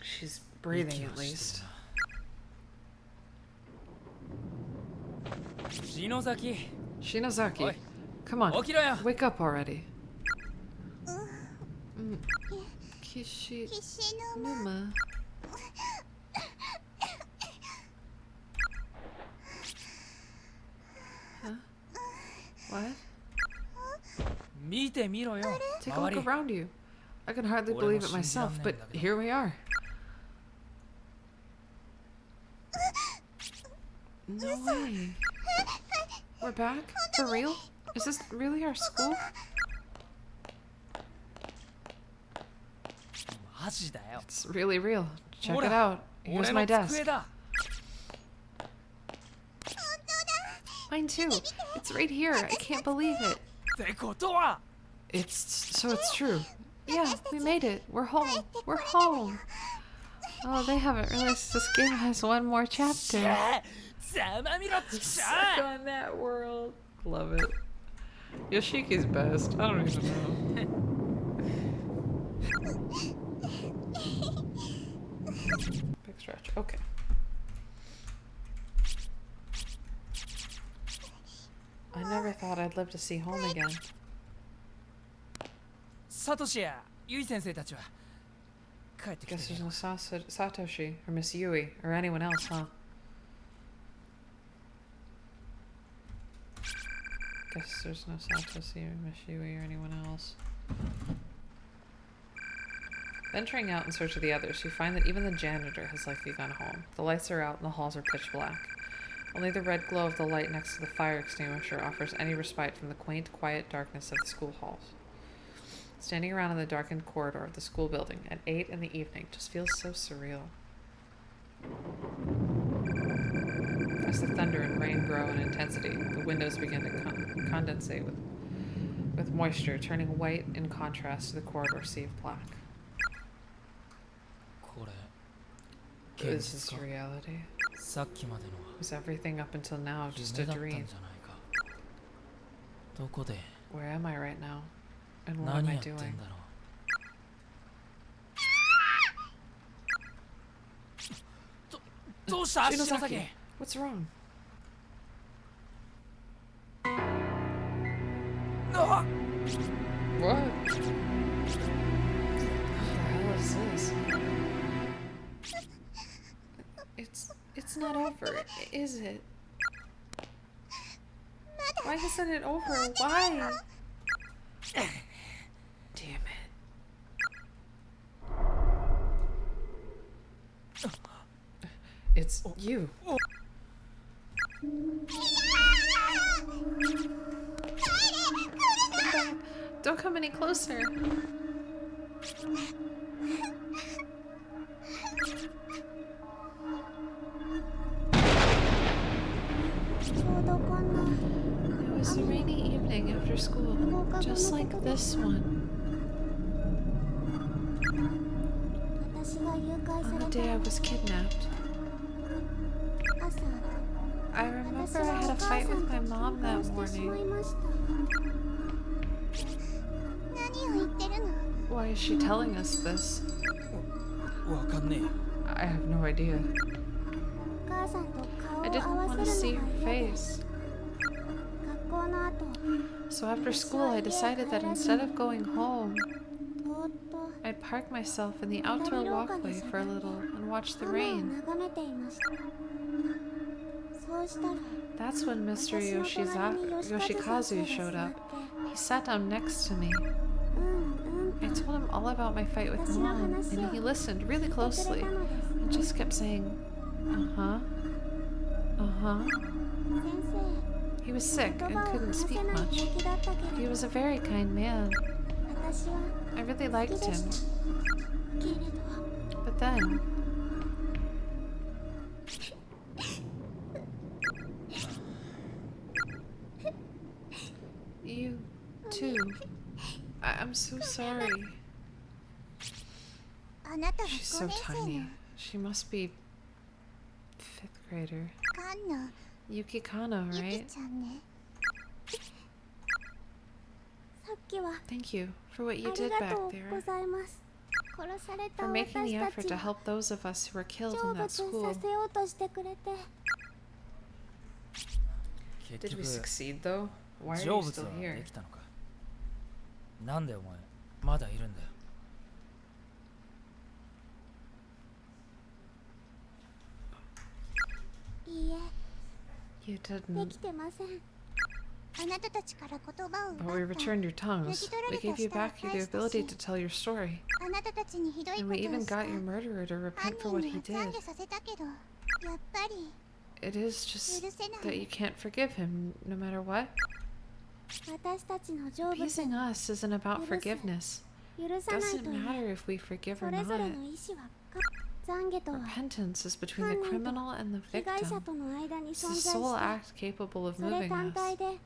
She's breathing at least. 篠崎 Shinozaki, Oi. come on, 起きろよ wake up already. Kishi 必死の Mama. Huh? What? 見てみろよ Take a 周 look り around you. I can hardly俺も believe it 信じらん myself, ねえん but だけど。 here we are. No way. We're back? For real? Is this really our school? マジだよ It's really real. Check it Ora, out. Here's 俺 my の desk. 机だ Mine too. It's right here. I can't believe it. ってことは So it's true. Yeah, we made it. We're home. We're home. Oh, they haven't realized this game has one more chapter. ざまみろちくし Stuck ょ on that world. Love it. Yoshiki's best. I don't even know. Big stretch. Okay. I never thought I'd live to see home again. サトシやユイ先生たちは帰ってきて Guess る there's no Satoshi or Miss Yui or anyone else, huh? Guess there's no Satoshi or Miss Yui or anyone else. Venturing out in search of the others, you find that even the janitor has likely gone home. The lights are out and the halls are pitch black. Only the red glow of the light next to the fire extinguisher offers any respite from the quaint, quiet darkness of the school halls. Standing around in the darkened corridor of the school building at 8 in the evening just feels so surreal. As the thunder and rain grow in intensity, the windows begin to condensate with moisture, turning white in contrast to the corridor sea of black. これ Is this reality? さっきまでの Was everything up until now は just a 夢だったん dream? じゃないかどこで Where am I right now? And what am 何 I やってん doing? だろうどうした篠崎 Shinosaki, what's wrong? あ What? What the hell is this? It's not over, is it? Why isn't it over? Why? Damn it. It's you. Don't come any closer. ちょうどこんな It was a rainy evening after school, just like this one. 私が誘拐 On さ the れ day I た was kidnapped. 朝 I 私 remember I は had お a 母 fight さん with と my 喧 mom 嘩 that をしてしまい morning. ました何を言ってるの Why is she telling us this? わかんね I have no idea. お母さんと顔 I を didn't 合わ want to せ see る her のが嫌で face. 学校の後 So after school, I decided that instead of going home, ぼーっと I'd park myself in the outdoor walkway for a little and watch the 雨を rain. 眺めていましたそうしたら That's when Mr. 私の隣に吉和先 Yoshikazu 生 showed が座っ up. て He sat down next to me. うんうん I told him all about my fight with 私の Mom, 話を and he listened really 聞いてくれ closely たのです and just kept saying, uh-huh, uh-huh. 先生 He was sick 言 and 葉を couldn't 話せ speak ない much. 病気だったけ He れど was a very kind man. 私は I really 好 liked きでし him. たけれど But then, you too. I'm so sorry. あなたは She's 5 so 年生の tiny. She must be 5th grader. 菅野 Yuki Kano, ゆき right? ちゃんねさっきは Thank you for what あ you り did が back とう there. ございます殺された For making the 私た effort ち to を help those of us who were killed 成 in that 仏 school. させようとしてくれてえ Did 結 we 局 succeed though? Why are 成 you 仏 still は here? できたのかなんでお前まだいるんだよ いいえ You で didn't. きてませんあなたたちから言葉を But we 奪った returned your tongues. We gave you back the ability to tell your story. あなたたちにひどい And こ we とを even した got your murderer to 犯 repent for 人 what に he は懺 did. 悔させたけどやっぱり It is just 許せない that you can't forgive him no matter what. 私たちの成仏 Appeasing us isn't about forgiveness. 許さない Doesn't という matter if we forgive そ or れぞれ not. の意思は懺悔とは Repentance is between the criminal and the 被害者 victim. との間に It's 存 the 在 sole して act capable of それ moving 単 us. 体で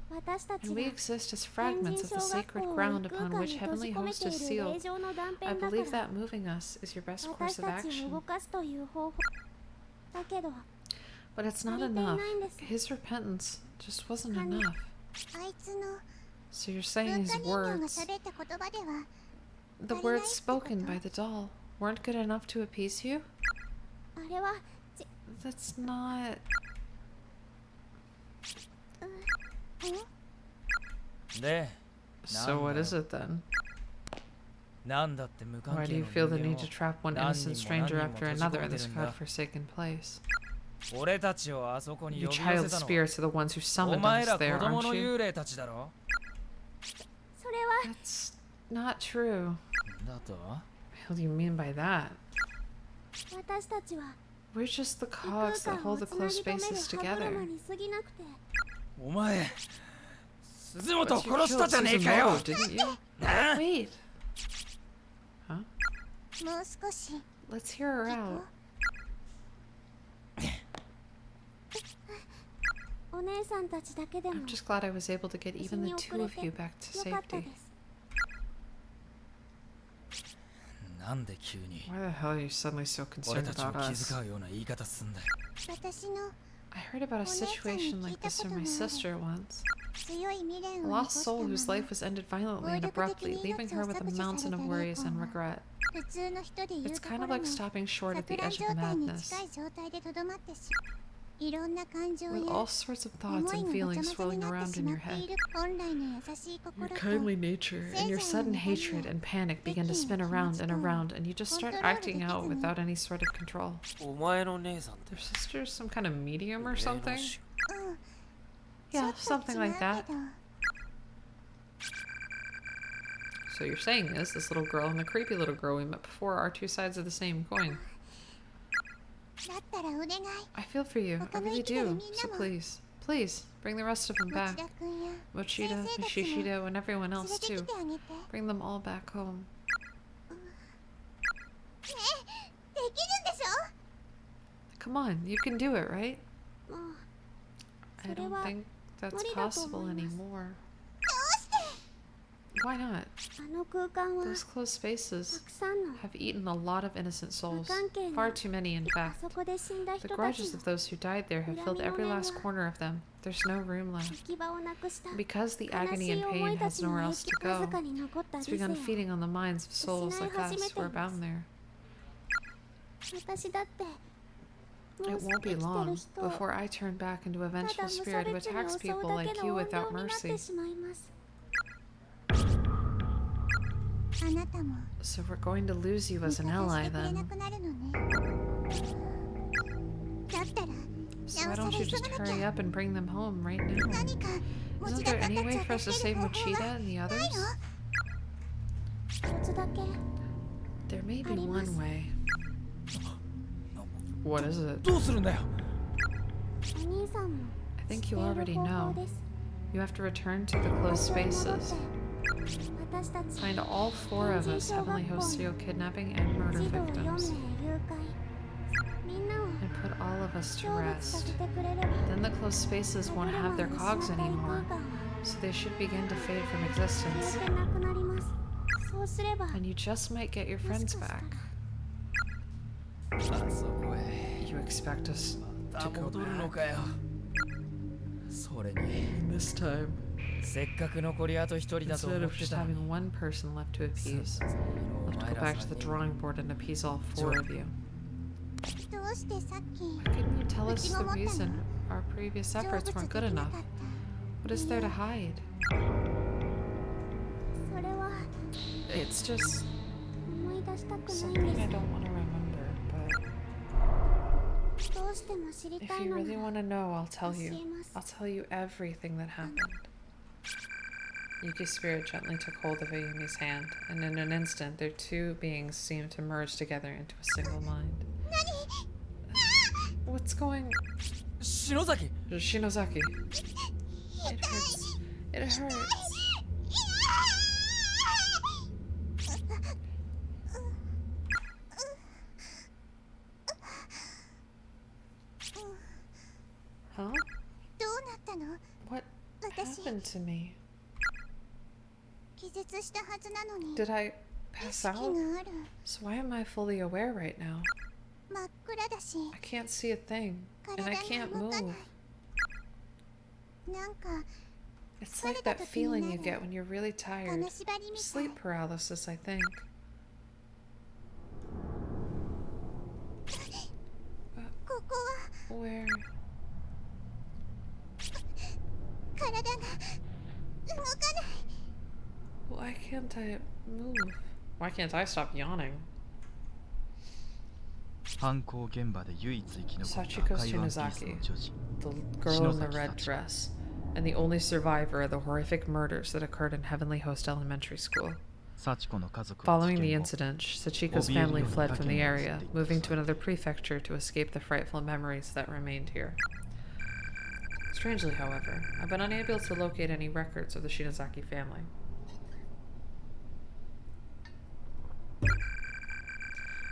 私たち And が we exist as 天 fragments 神 of the 小学 sacred 校を ground 異空 upon 間 which に閉 heavenly じ込め host て is いる sealed. 霊場の断 I 片だか believe ら that moving us is your best 私 course of たちを動 action. かすという方法だけど But it's not 足りてい enough. ないんです His repentance just wasn't Honey. enough. あいつの So you're saying 文 his 化人形が words, 喋った言葉では the Honey, words nice spokenこと。 by the doll, weren't good enough to appease you? あれは That's not. で So what is it then? なんだって無関 Why do 係 you の feel the 人 need 間 to を trap one 何 innocent 人も何 stranger 人も after 閉じ another 込 in めて this るんだ。 godforsaken place? 俺たちをあそこに You 呼び寄 child せたのは spirits are the ones who お summoned 前 us ら子 there, 供の aren't you? 幽霊たちだろ。それは That's not true. だと What do you mean by that? 私たちは We're just the 異空 cogs that 間を hold the つな closed ぎ止める spaces 歯 together. 車に過ぎなくてお前鈴本を But you 殺した killed じゃねえかよ Suzumoto, didn't you? なあ Wait. Huh? もう少し Let's hear her out. お姉さんたちだけでも I'm just glad I was able to get even the two of you back to よかったで safety. すなんで急に Why the hell are you suddenly so 俺 concerned たちを about 気 us? 遣うような言い方すんだよ。私の I heard about a situation like this from my sister once. 強い未練 A を残 lost した soul ま whose ま life was ended violently and abruptly, leaving her with a mountain of worries and regret. 普通の人で言う It's と kind こ of ろ like の stopping short at the 錯乱 edge 状 of 態に madness, 近い状態でとどまっていろんな感情 with や all sorts of 思 thoughts い and がごちゃ feelings 混ぜに swirling なって around し in ま your ってい head. る本来の優しい Your 心と kindly nature and your sudden hatred and panic begin to spin around and around, and you just start acting out without any sort of control. お前の姉さんって Their sister's some kind of medium or 霊 something? 能師うん Yeah, ちょっと something 違う like け that. ど So you're saying is this little girl and the creepy little girl we met before are two sides of the same coin. だったらお願い I feel for you, I really do. So please, please, bring the rest of them 持 back. 田君や Mochida, 先生たちも Mishishida, and everyone 連れ else てき too. てあげて Bring them all back home. できるんでし Come on, you can do it, right? ょもう I don't think that's 無理だと possible 思います。 anymore. どうして Why not? あの空間は Those closed た spaces くさんの have eaten a lot of innocent souls. 無関係な Far too many, in あ fact. そこで死んだ The 人たち grudges の of those who died there have filled every last corner of them. There's no room 行 left. き場をなくした Because the 悲 agony しい and 思 pain いた has ちの nowhere 影 else 響 to わず go, かに残った it's 理性 begun を feeding on the minds of souls like us who are bound there. 私だっても It う won't 生 be きてる long 人を before I turn back into a ただ vengeful 無差 spirit who 別に attacks 襲う people だ like け you の怨 without 霊になっ mercy. てしまいますあなたも So we're going to lose you 味 as 方 an し ally てくれな then. くなるのねだったら So な why おさら don't 急 you just がなき hurry ゃ up and bring them home right now? 何か持 Isn't ちだ there った any た way ちを for us to 助け save る方法 Mochida は and the ない others? の一つだけ There may be あります one way. What is it? どうするんだよ。お兄さんも I 知って think い you る already 方法 know. です You have to return to the closed 場所へ戻って spaces. 私たち Find all four of us Heavenly Host serial kidnapping and murder 児童4名 victims. 誘拐みんなを And put all of us to 成仏さ rest. せてくれれば Then the closed spaces 歯 won't 車 have を their 失 cogs った異 anymore. 空間は So they should begin to fade from 消 existence. えてなくなりますそうすれば And you just might get your もし friends かしたら back. あそこへ You expect us ま to た go 戻るの back. かよ。それに This time, せっかく残りあと一人だと instead 思っ of て just たのに having one person left to appease, つもりのお let's 前 go ら back to the 3人 drawing board and appease all four of you. どうしてさっき Why couldn't you tell us the うちが思ったの？ reason our previous 成 efforts 仏 weren't でき good な enough? かった What is there to hide? それは It's just 思い出したくないん something で I す don't want to remember, but どうしても知り if たい you のな really ら want to know, I'll tell 教 you. えます I'll tell you everything that happened. Yuki's spirit gently took hold of Ayumi's hand, and in an instant, their two beings seemed to merge together into a single mind. What's going... 篠崎 Shinozaki. It hurts. It hurts. Huh? どうなったの What 私 happened to me? 気絶したはずなのに Did I 意 pass 識 out? がある So why am I fully aware right now? 真っ暗だし I can't see a thing, and 体 I が can't 動かな move. いなんか It's like that feeling you get when you're really tired. 金縛りみたい Sleep paralysis, I think. ここは Where? 体が動かない Why can't I move? Why can't I stop yawning? 犯行現場で唯一生き残った Sachiko 赤いワンピースの Shinozaki, 女児 the girl in the Shinozaki red Sachiko. dress, and the only survivor of the horrific murders that occurred in Heavenly Host Elementary School. 幸子の家族は Following 事 the 件後 incident, Sachiko's Obieri family no fled from the Take no area, State moving to another prefecture to escape the frightful memories that remained here. Strangely, however, I've been unable to locate any records of the Shinozaki family.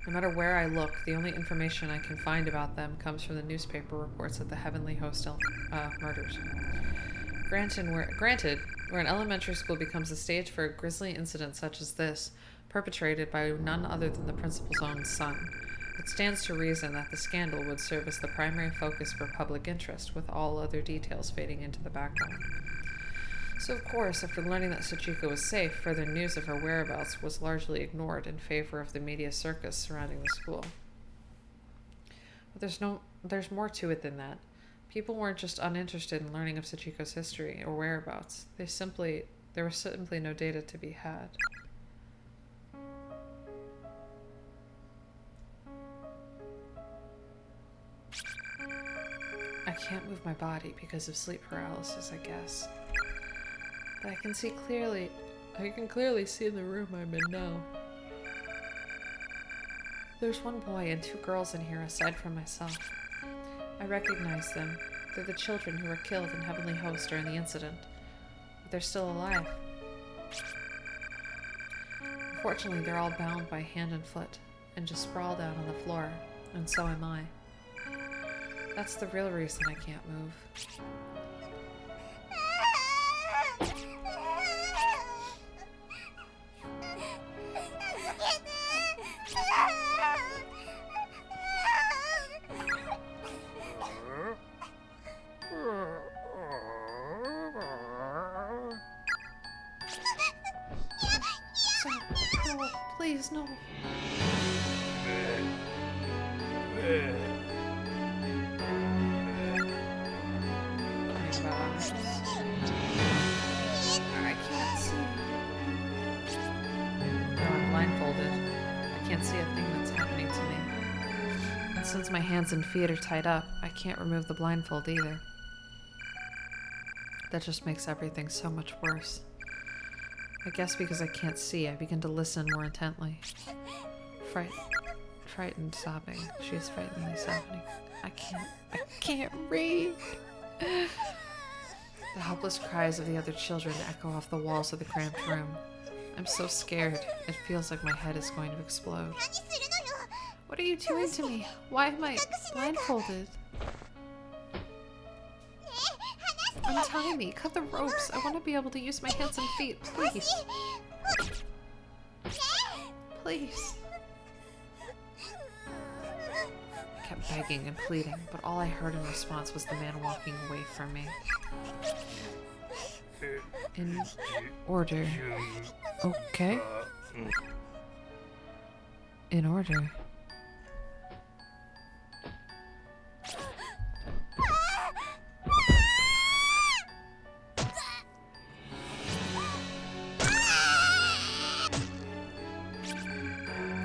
No matter where I look, the only information I can find about them comes from the newspaper reports of the Heavenly Host murders. Granted, where an elementary school becomes a stage for a grisly incident such as this, perpetrated by none other than the principal's own son, it stands to reason that the scandal would serve as the primary focus for public interest, with all other details fading into the background. So, of course, after learning that Sachiko was safe, further news of her whereabouts was largely ignored in favor of the media circus surrounding the school. But there's more to it than that. People weren't just uninterested in learning of Sachiko's history or whereabouts. There was simply no data to be had. I can't move my body because of sleep paralysis, I guess. But I can clearly see the room I'm in now. There's one boy and two girls in here aside from myself. I recognize them. They're the children who were killed in Heavenly Host during the incident. But they're still alive. Unfortunately, they're all bound by hand and foot, and just sprawled out on the floor, and so am I. That's the real reason I can't move. Stop. No, please, no. I can't see. No, I'm blindfolded. I can't see a thing that's happening to me. And since my hands and feet are tied up, I can't remove the blindfold either. That just makes everything so much worse. I guess because I can't see, I begin to listen more intently. Frightened, sobbing. She is frighteningly sobbing. I can't read. The helpless cries of the other children echo off the walls of the cramped room. I'm so scared. It feels like my head is going to explode. What are you doing to me? Why am I blindfolded? Untie me. Cut the ropes. I want to be able to use my hands and feet. Please. Please. I kept begging and pleading, but all I heard in response was the man walking away from me. In order. Okay. In order.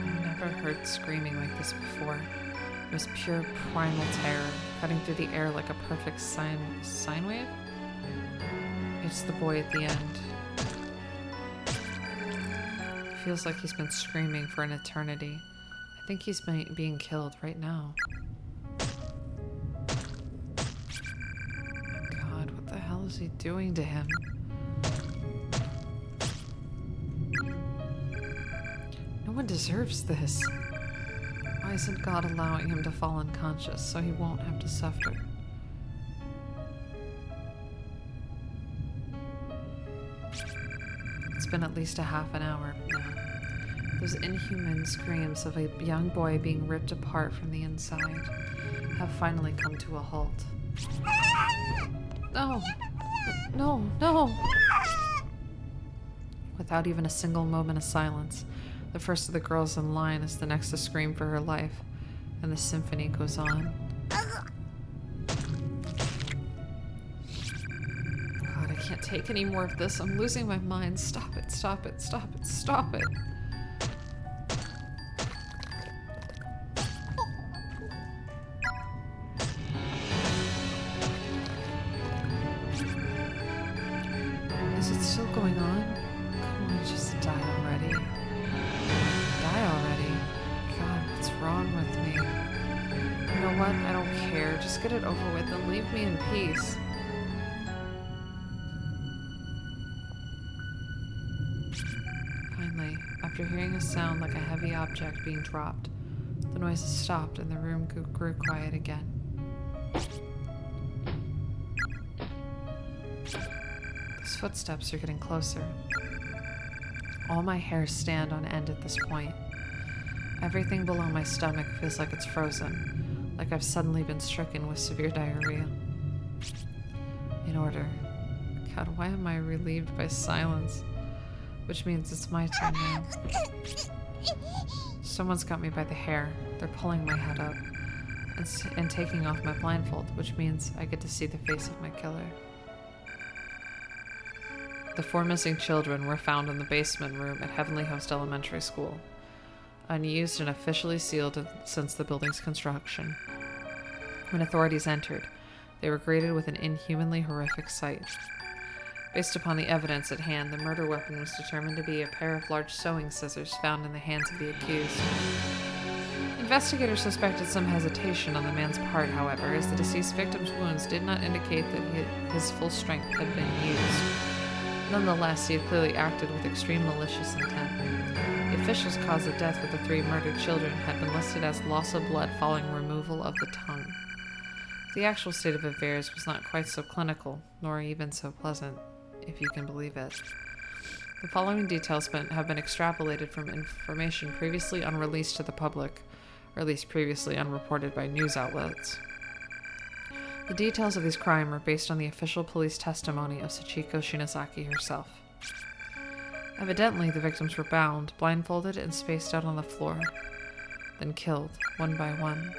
I've never heard screaming like this before. It was pure primal terror, cutting through the air like a perfect sine wave? It's the boy at the end. It feels like he's been screaming for an eternity. I think he's being killed right now. God, what the hell is he doing to him? No one deserves this. Why isn't God allowing him to fall unconscious so he won't have to suffer? It's been at least a half an hour now. Those inhuman screams of a young boy being ripped apart from the inside have finally come to a halt. No! No, no! Without even a single moment of silence, the first of the girls in line is the next to scream for her life, and the symphony goes on. God, I can't take any more of this. I'm losing my mind. Stop it, stop it, stop it, stop it. Is it still going on? Come on, just die already. Die already. God, what's wrong with me? You know what? I don't care. Just get it over with and leave me in peace. Finally, after hearing a sound like a heavy object being dropped, the noises stopped and the room grew quiet again. Those footsteps are getting closer. All my hairs stand on end at this point. Everything below my stomach feels like it's frozen, like I've suddenly been stricken with severe diarrhea. In order. God, why am I relieved by silence? Which means it's my turn now. Someone's got me by the hair. They're pulling my head up and taking off my blindfold, which means I get to see the face of my killer. The 4 missing children were found in the basement room at Heavenly Host Elementary School, unused and officially sealed since the building's construction. When authorities entered, they were greeted with an inhumanly horrific sight. Based upon the evidence at hand, the murder weapon was determined to be a pair of large sewing scissors found in the hands of the accused. Investigators suspected some hesitation on the man's part, however, as the deceased victim's wounds did not indicate that his full strength had been used. Nonetheless, he had clearly acted with extreme malicious intent. The official's cause of death for the 3 murdered children had been listed as loss of blood following removal of the tongue. The actual state of affairs was not quite so clinical, nor even so pleasant, if you can believe it. The following details have been extrapolated from information previously unreleased to the public, or at least previously unreported by news outlets. The details of these crimes are based on the official police testimony of Sachiko Shinozaki herself. Evidently, the victims were bound, blindfolded, and spaced out on the floor, then killed, one by one.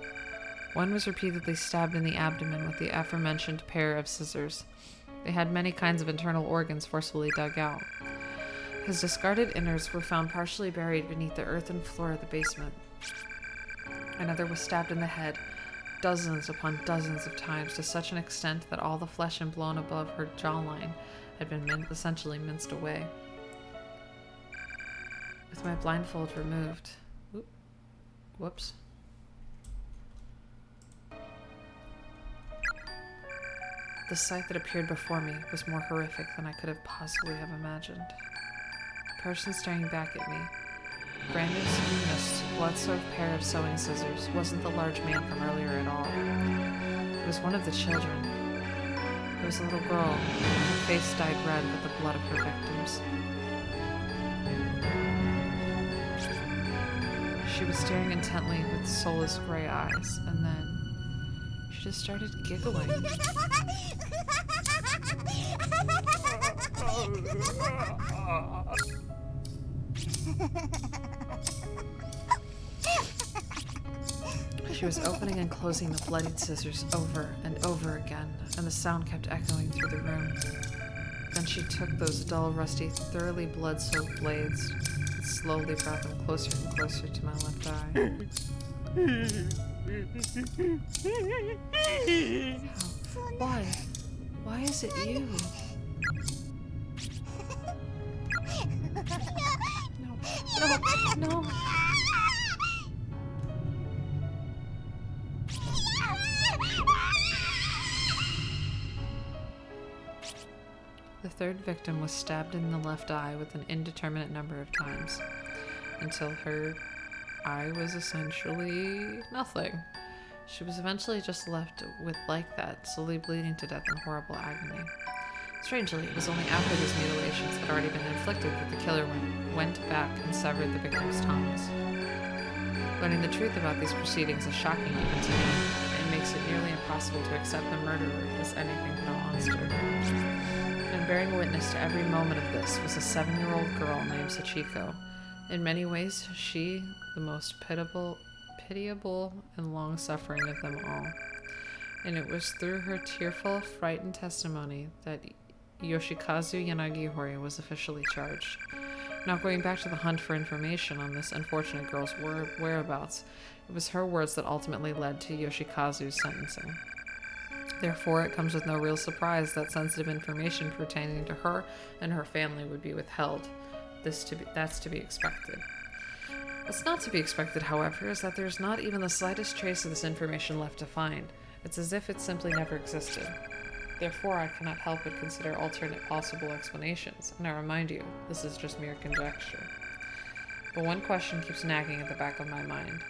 One was repeatedly stabbed in the abdomen with the aforementioned pair of scissors. They had many kinds of internal organs forcefully dug out. His discarded innards were found partially buried beneath the earthen floor of the basement. Another was stabbed in the head, dozens upon dozens of times, to such an extent that all the flesh and bone above her jawline had been essentially minced away. With my blindfold removed... Whoops. The sight that appeared before me was more horrific than I could have possibly have imagined. The person staring back at me, brandished in this blood-soaked pair of sewing scissors, wasn't the large man from earlier at all. It was one of the children. It was a little girl, her face dyed red with the blood of her victims. She was staring intently with soulless gray eyes, and then she just started giggling. She was opening and closing the bloodied scissors over and over again, and the sound kept echoing through the room. Then she took those dull, rusty, thoroughly blood-soaked blades and slowly brought them closer and closer to my left eye. How? Why? Why is it you? No, no, no. The 3rd victim was stabbed in the left eye with an indeterminate number of times, until her eye was essentially nothing. She was eventually just left with like that, slowly bleeding to death in horrible agony. Strangely, it was only after these mutilations had already been inflicted that the killer went back and severed the victims' tongues. Learning the truth about these proceedings is shocking even to me, and makes it nearly impossible to accept the murderer as anything but a monster. And bearing witness to every moment of this was a 7-year-old girl named Sachiko. In many ways, she, the most pitiable and long-suffering of them all. And it was through her tearful, frightened testimony that Yoshikazu Yanagihori was officially charged. Not going back to the hunt for information on this unfortunate girl's whereabouts, it was her words that ultimately led to Yoshikazu's sentencing. Therefore, it comes with no real surprise that sensitive information pertaining to her and her family would be withheld. That's to be expected. What's not to be expected, however, is that there's not even the slightest trace of this information left to find. It's as if it simply never existed. Therefore, I cannot help but consider alternate possible explanations, and I remind you, this is just mere conjecture. But one question keeps nagging at the back of my mind.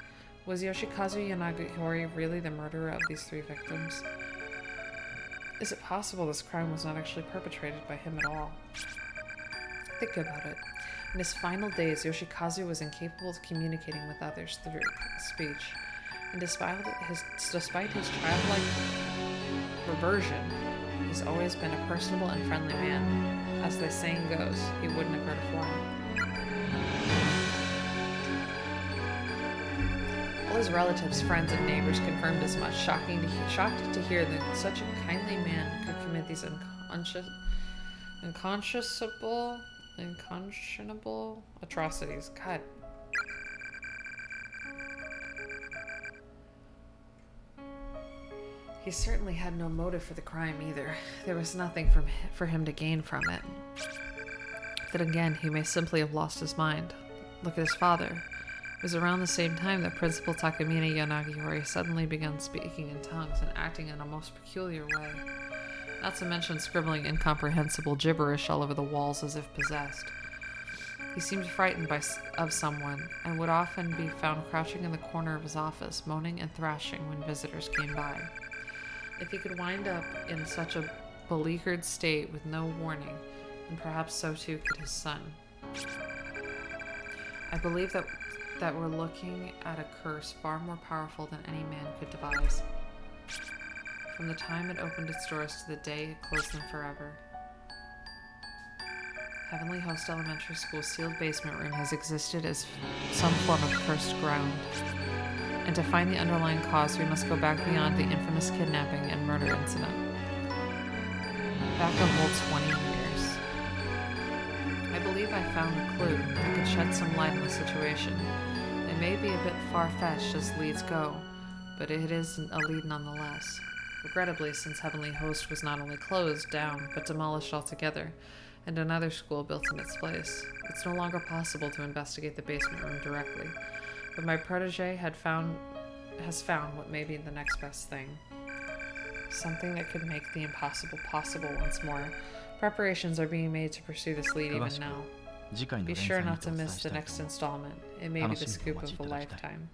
Was Yoshikazu Yanagihori really the murderer of these 3 victims? Is it possible this crime was not actually perpetrated by him at all? Think about it. In his final days, Yoshikazu was incapable of communicating with others through speech, and despite his childlike reversion, he's always been a personable and friendly man. As the saying goes, he wouldn't have hurt a fly. All his relatives, friends, and neighbors confirmed as much, shocked to hear that such a kindly man could commit these unconscionable atrocities. God. He certainly had no motive for the crime either. There was nothing for him to gain from it. Then again, he may simply have lost his mind. Look at his father. It was around the same time that Principal Takamine Yanagihori suddenly began speaking in tongues and acting in a most peculiar way. Not to mention scribbling incomprehensible gibberish all over the walls as if possessed. He seemed frightened of someone, and would often be found crouching in the corner of his office, moaning and thrashing when visitors came by. If he could wind up in such a beleaguered state with no warning, then perhaps so too could his son. I believe that we're looking at a curse far more powerful than any man could devise. From the time it opened its doors to the day it closed them forever. Heavenly Host Elementary School's sealed basement room has existed as some form of cursed ground. And to find the underlying cause, we must go back beyond the infamous kidnapping and murder incident. Back a whole 20 years. I believe I found a clue that could shed some light on the situation. It may be a bit far-fetched as leads go, but it is a lead nonetheless. Regrettably, since Heavenly Host was not only closed down, but demolished altogether, and another school built in its place, it's no longer possible to investigate the basement room directly. But my protege has found what may be the next best thing. Something that could make the impossible possible once more. Preparations are being made to pursue this lead even now. Be sure not to miss the next installment. It may be the scoop of a lifetime.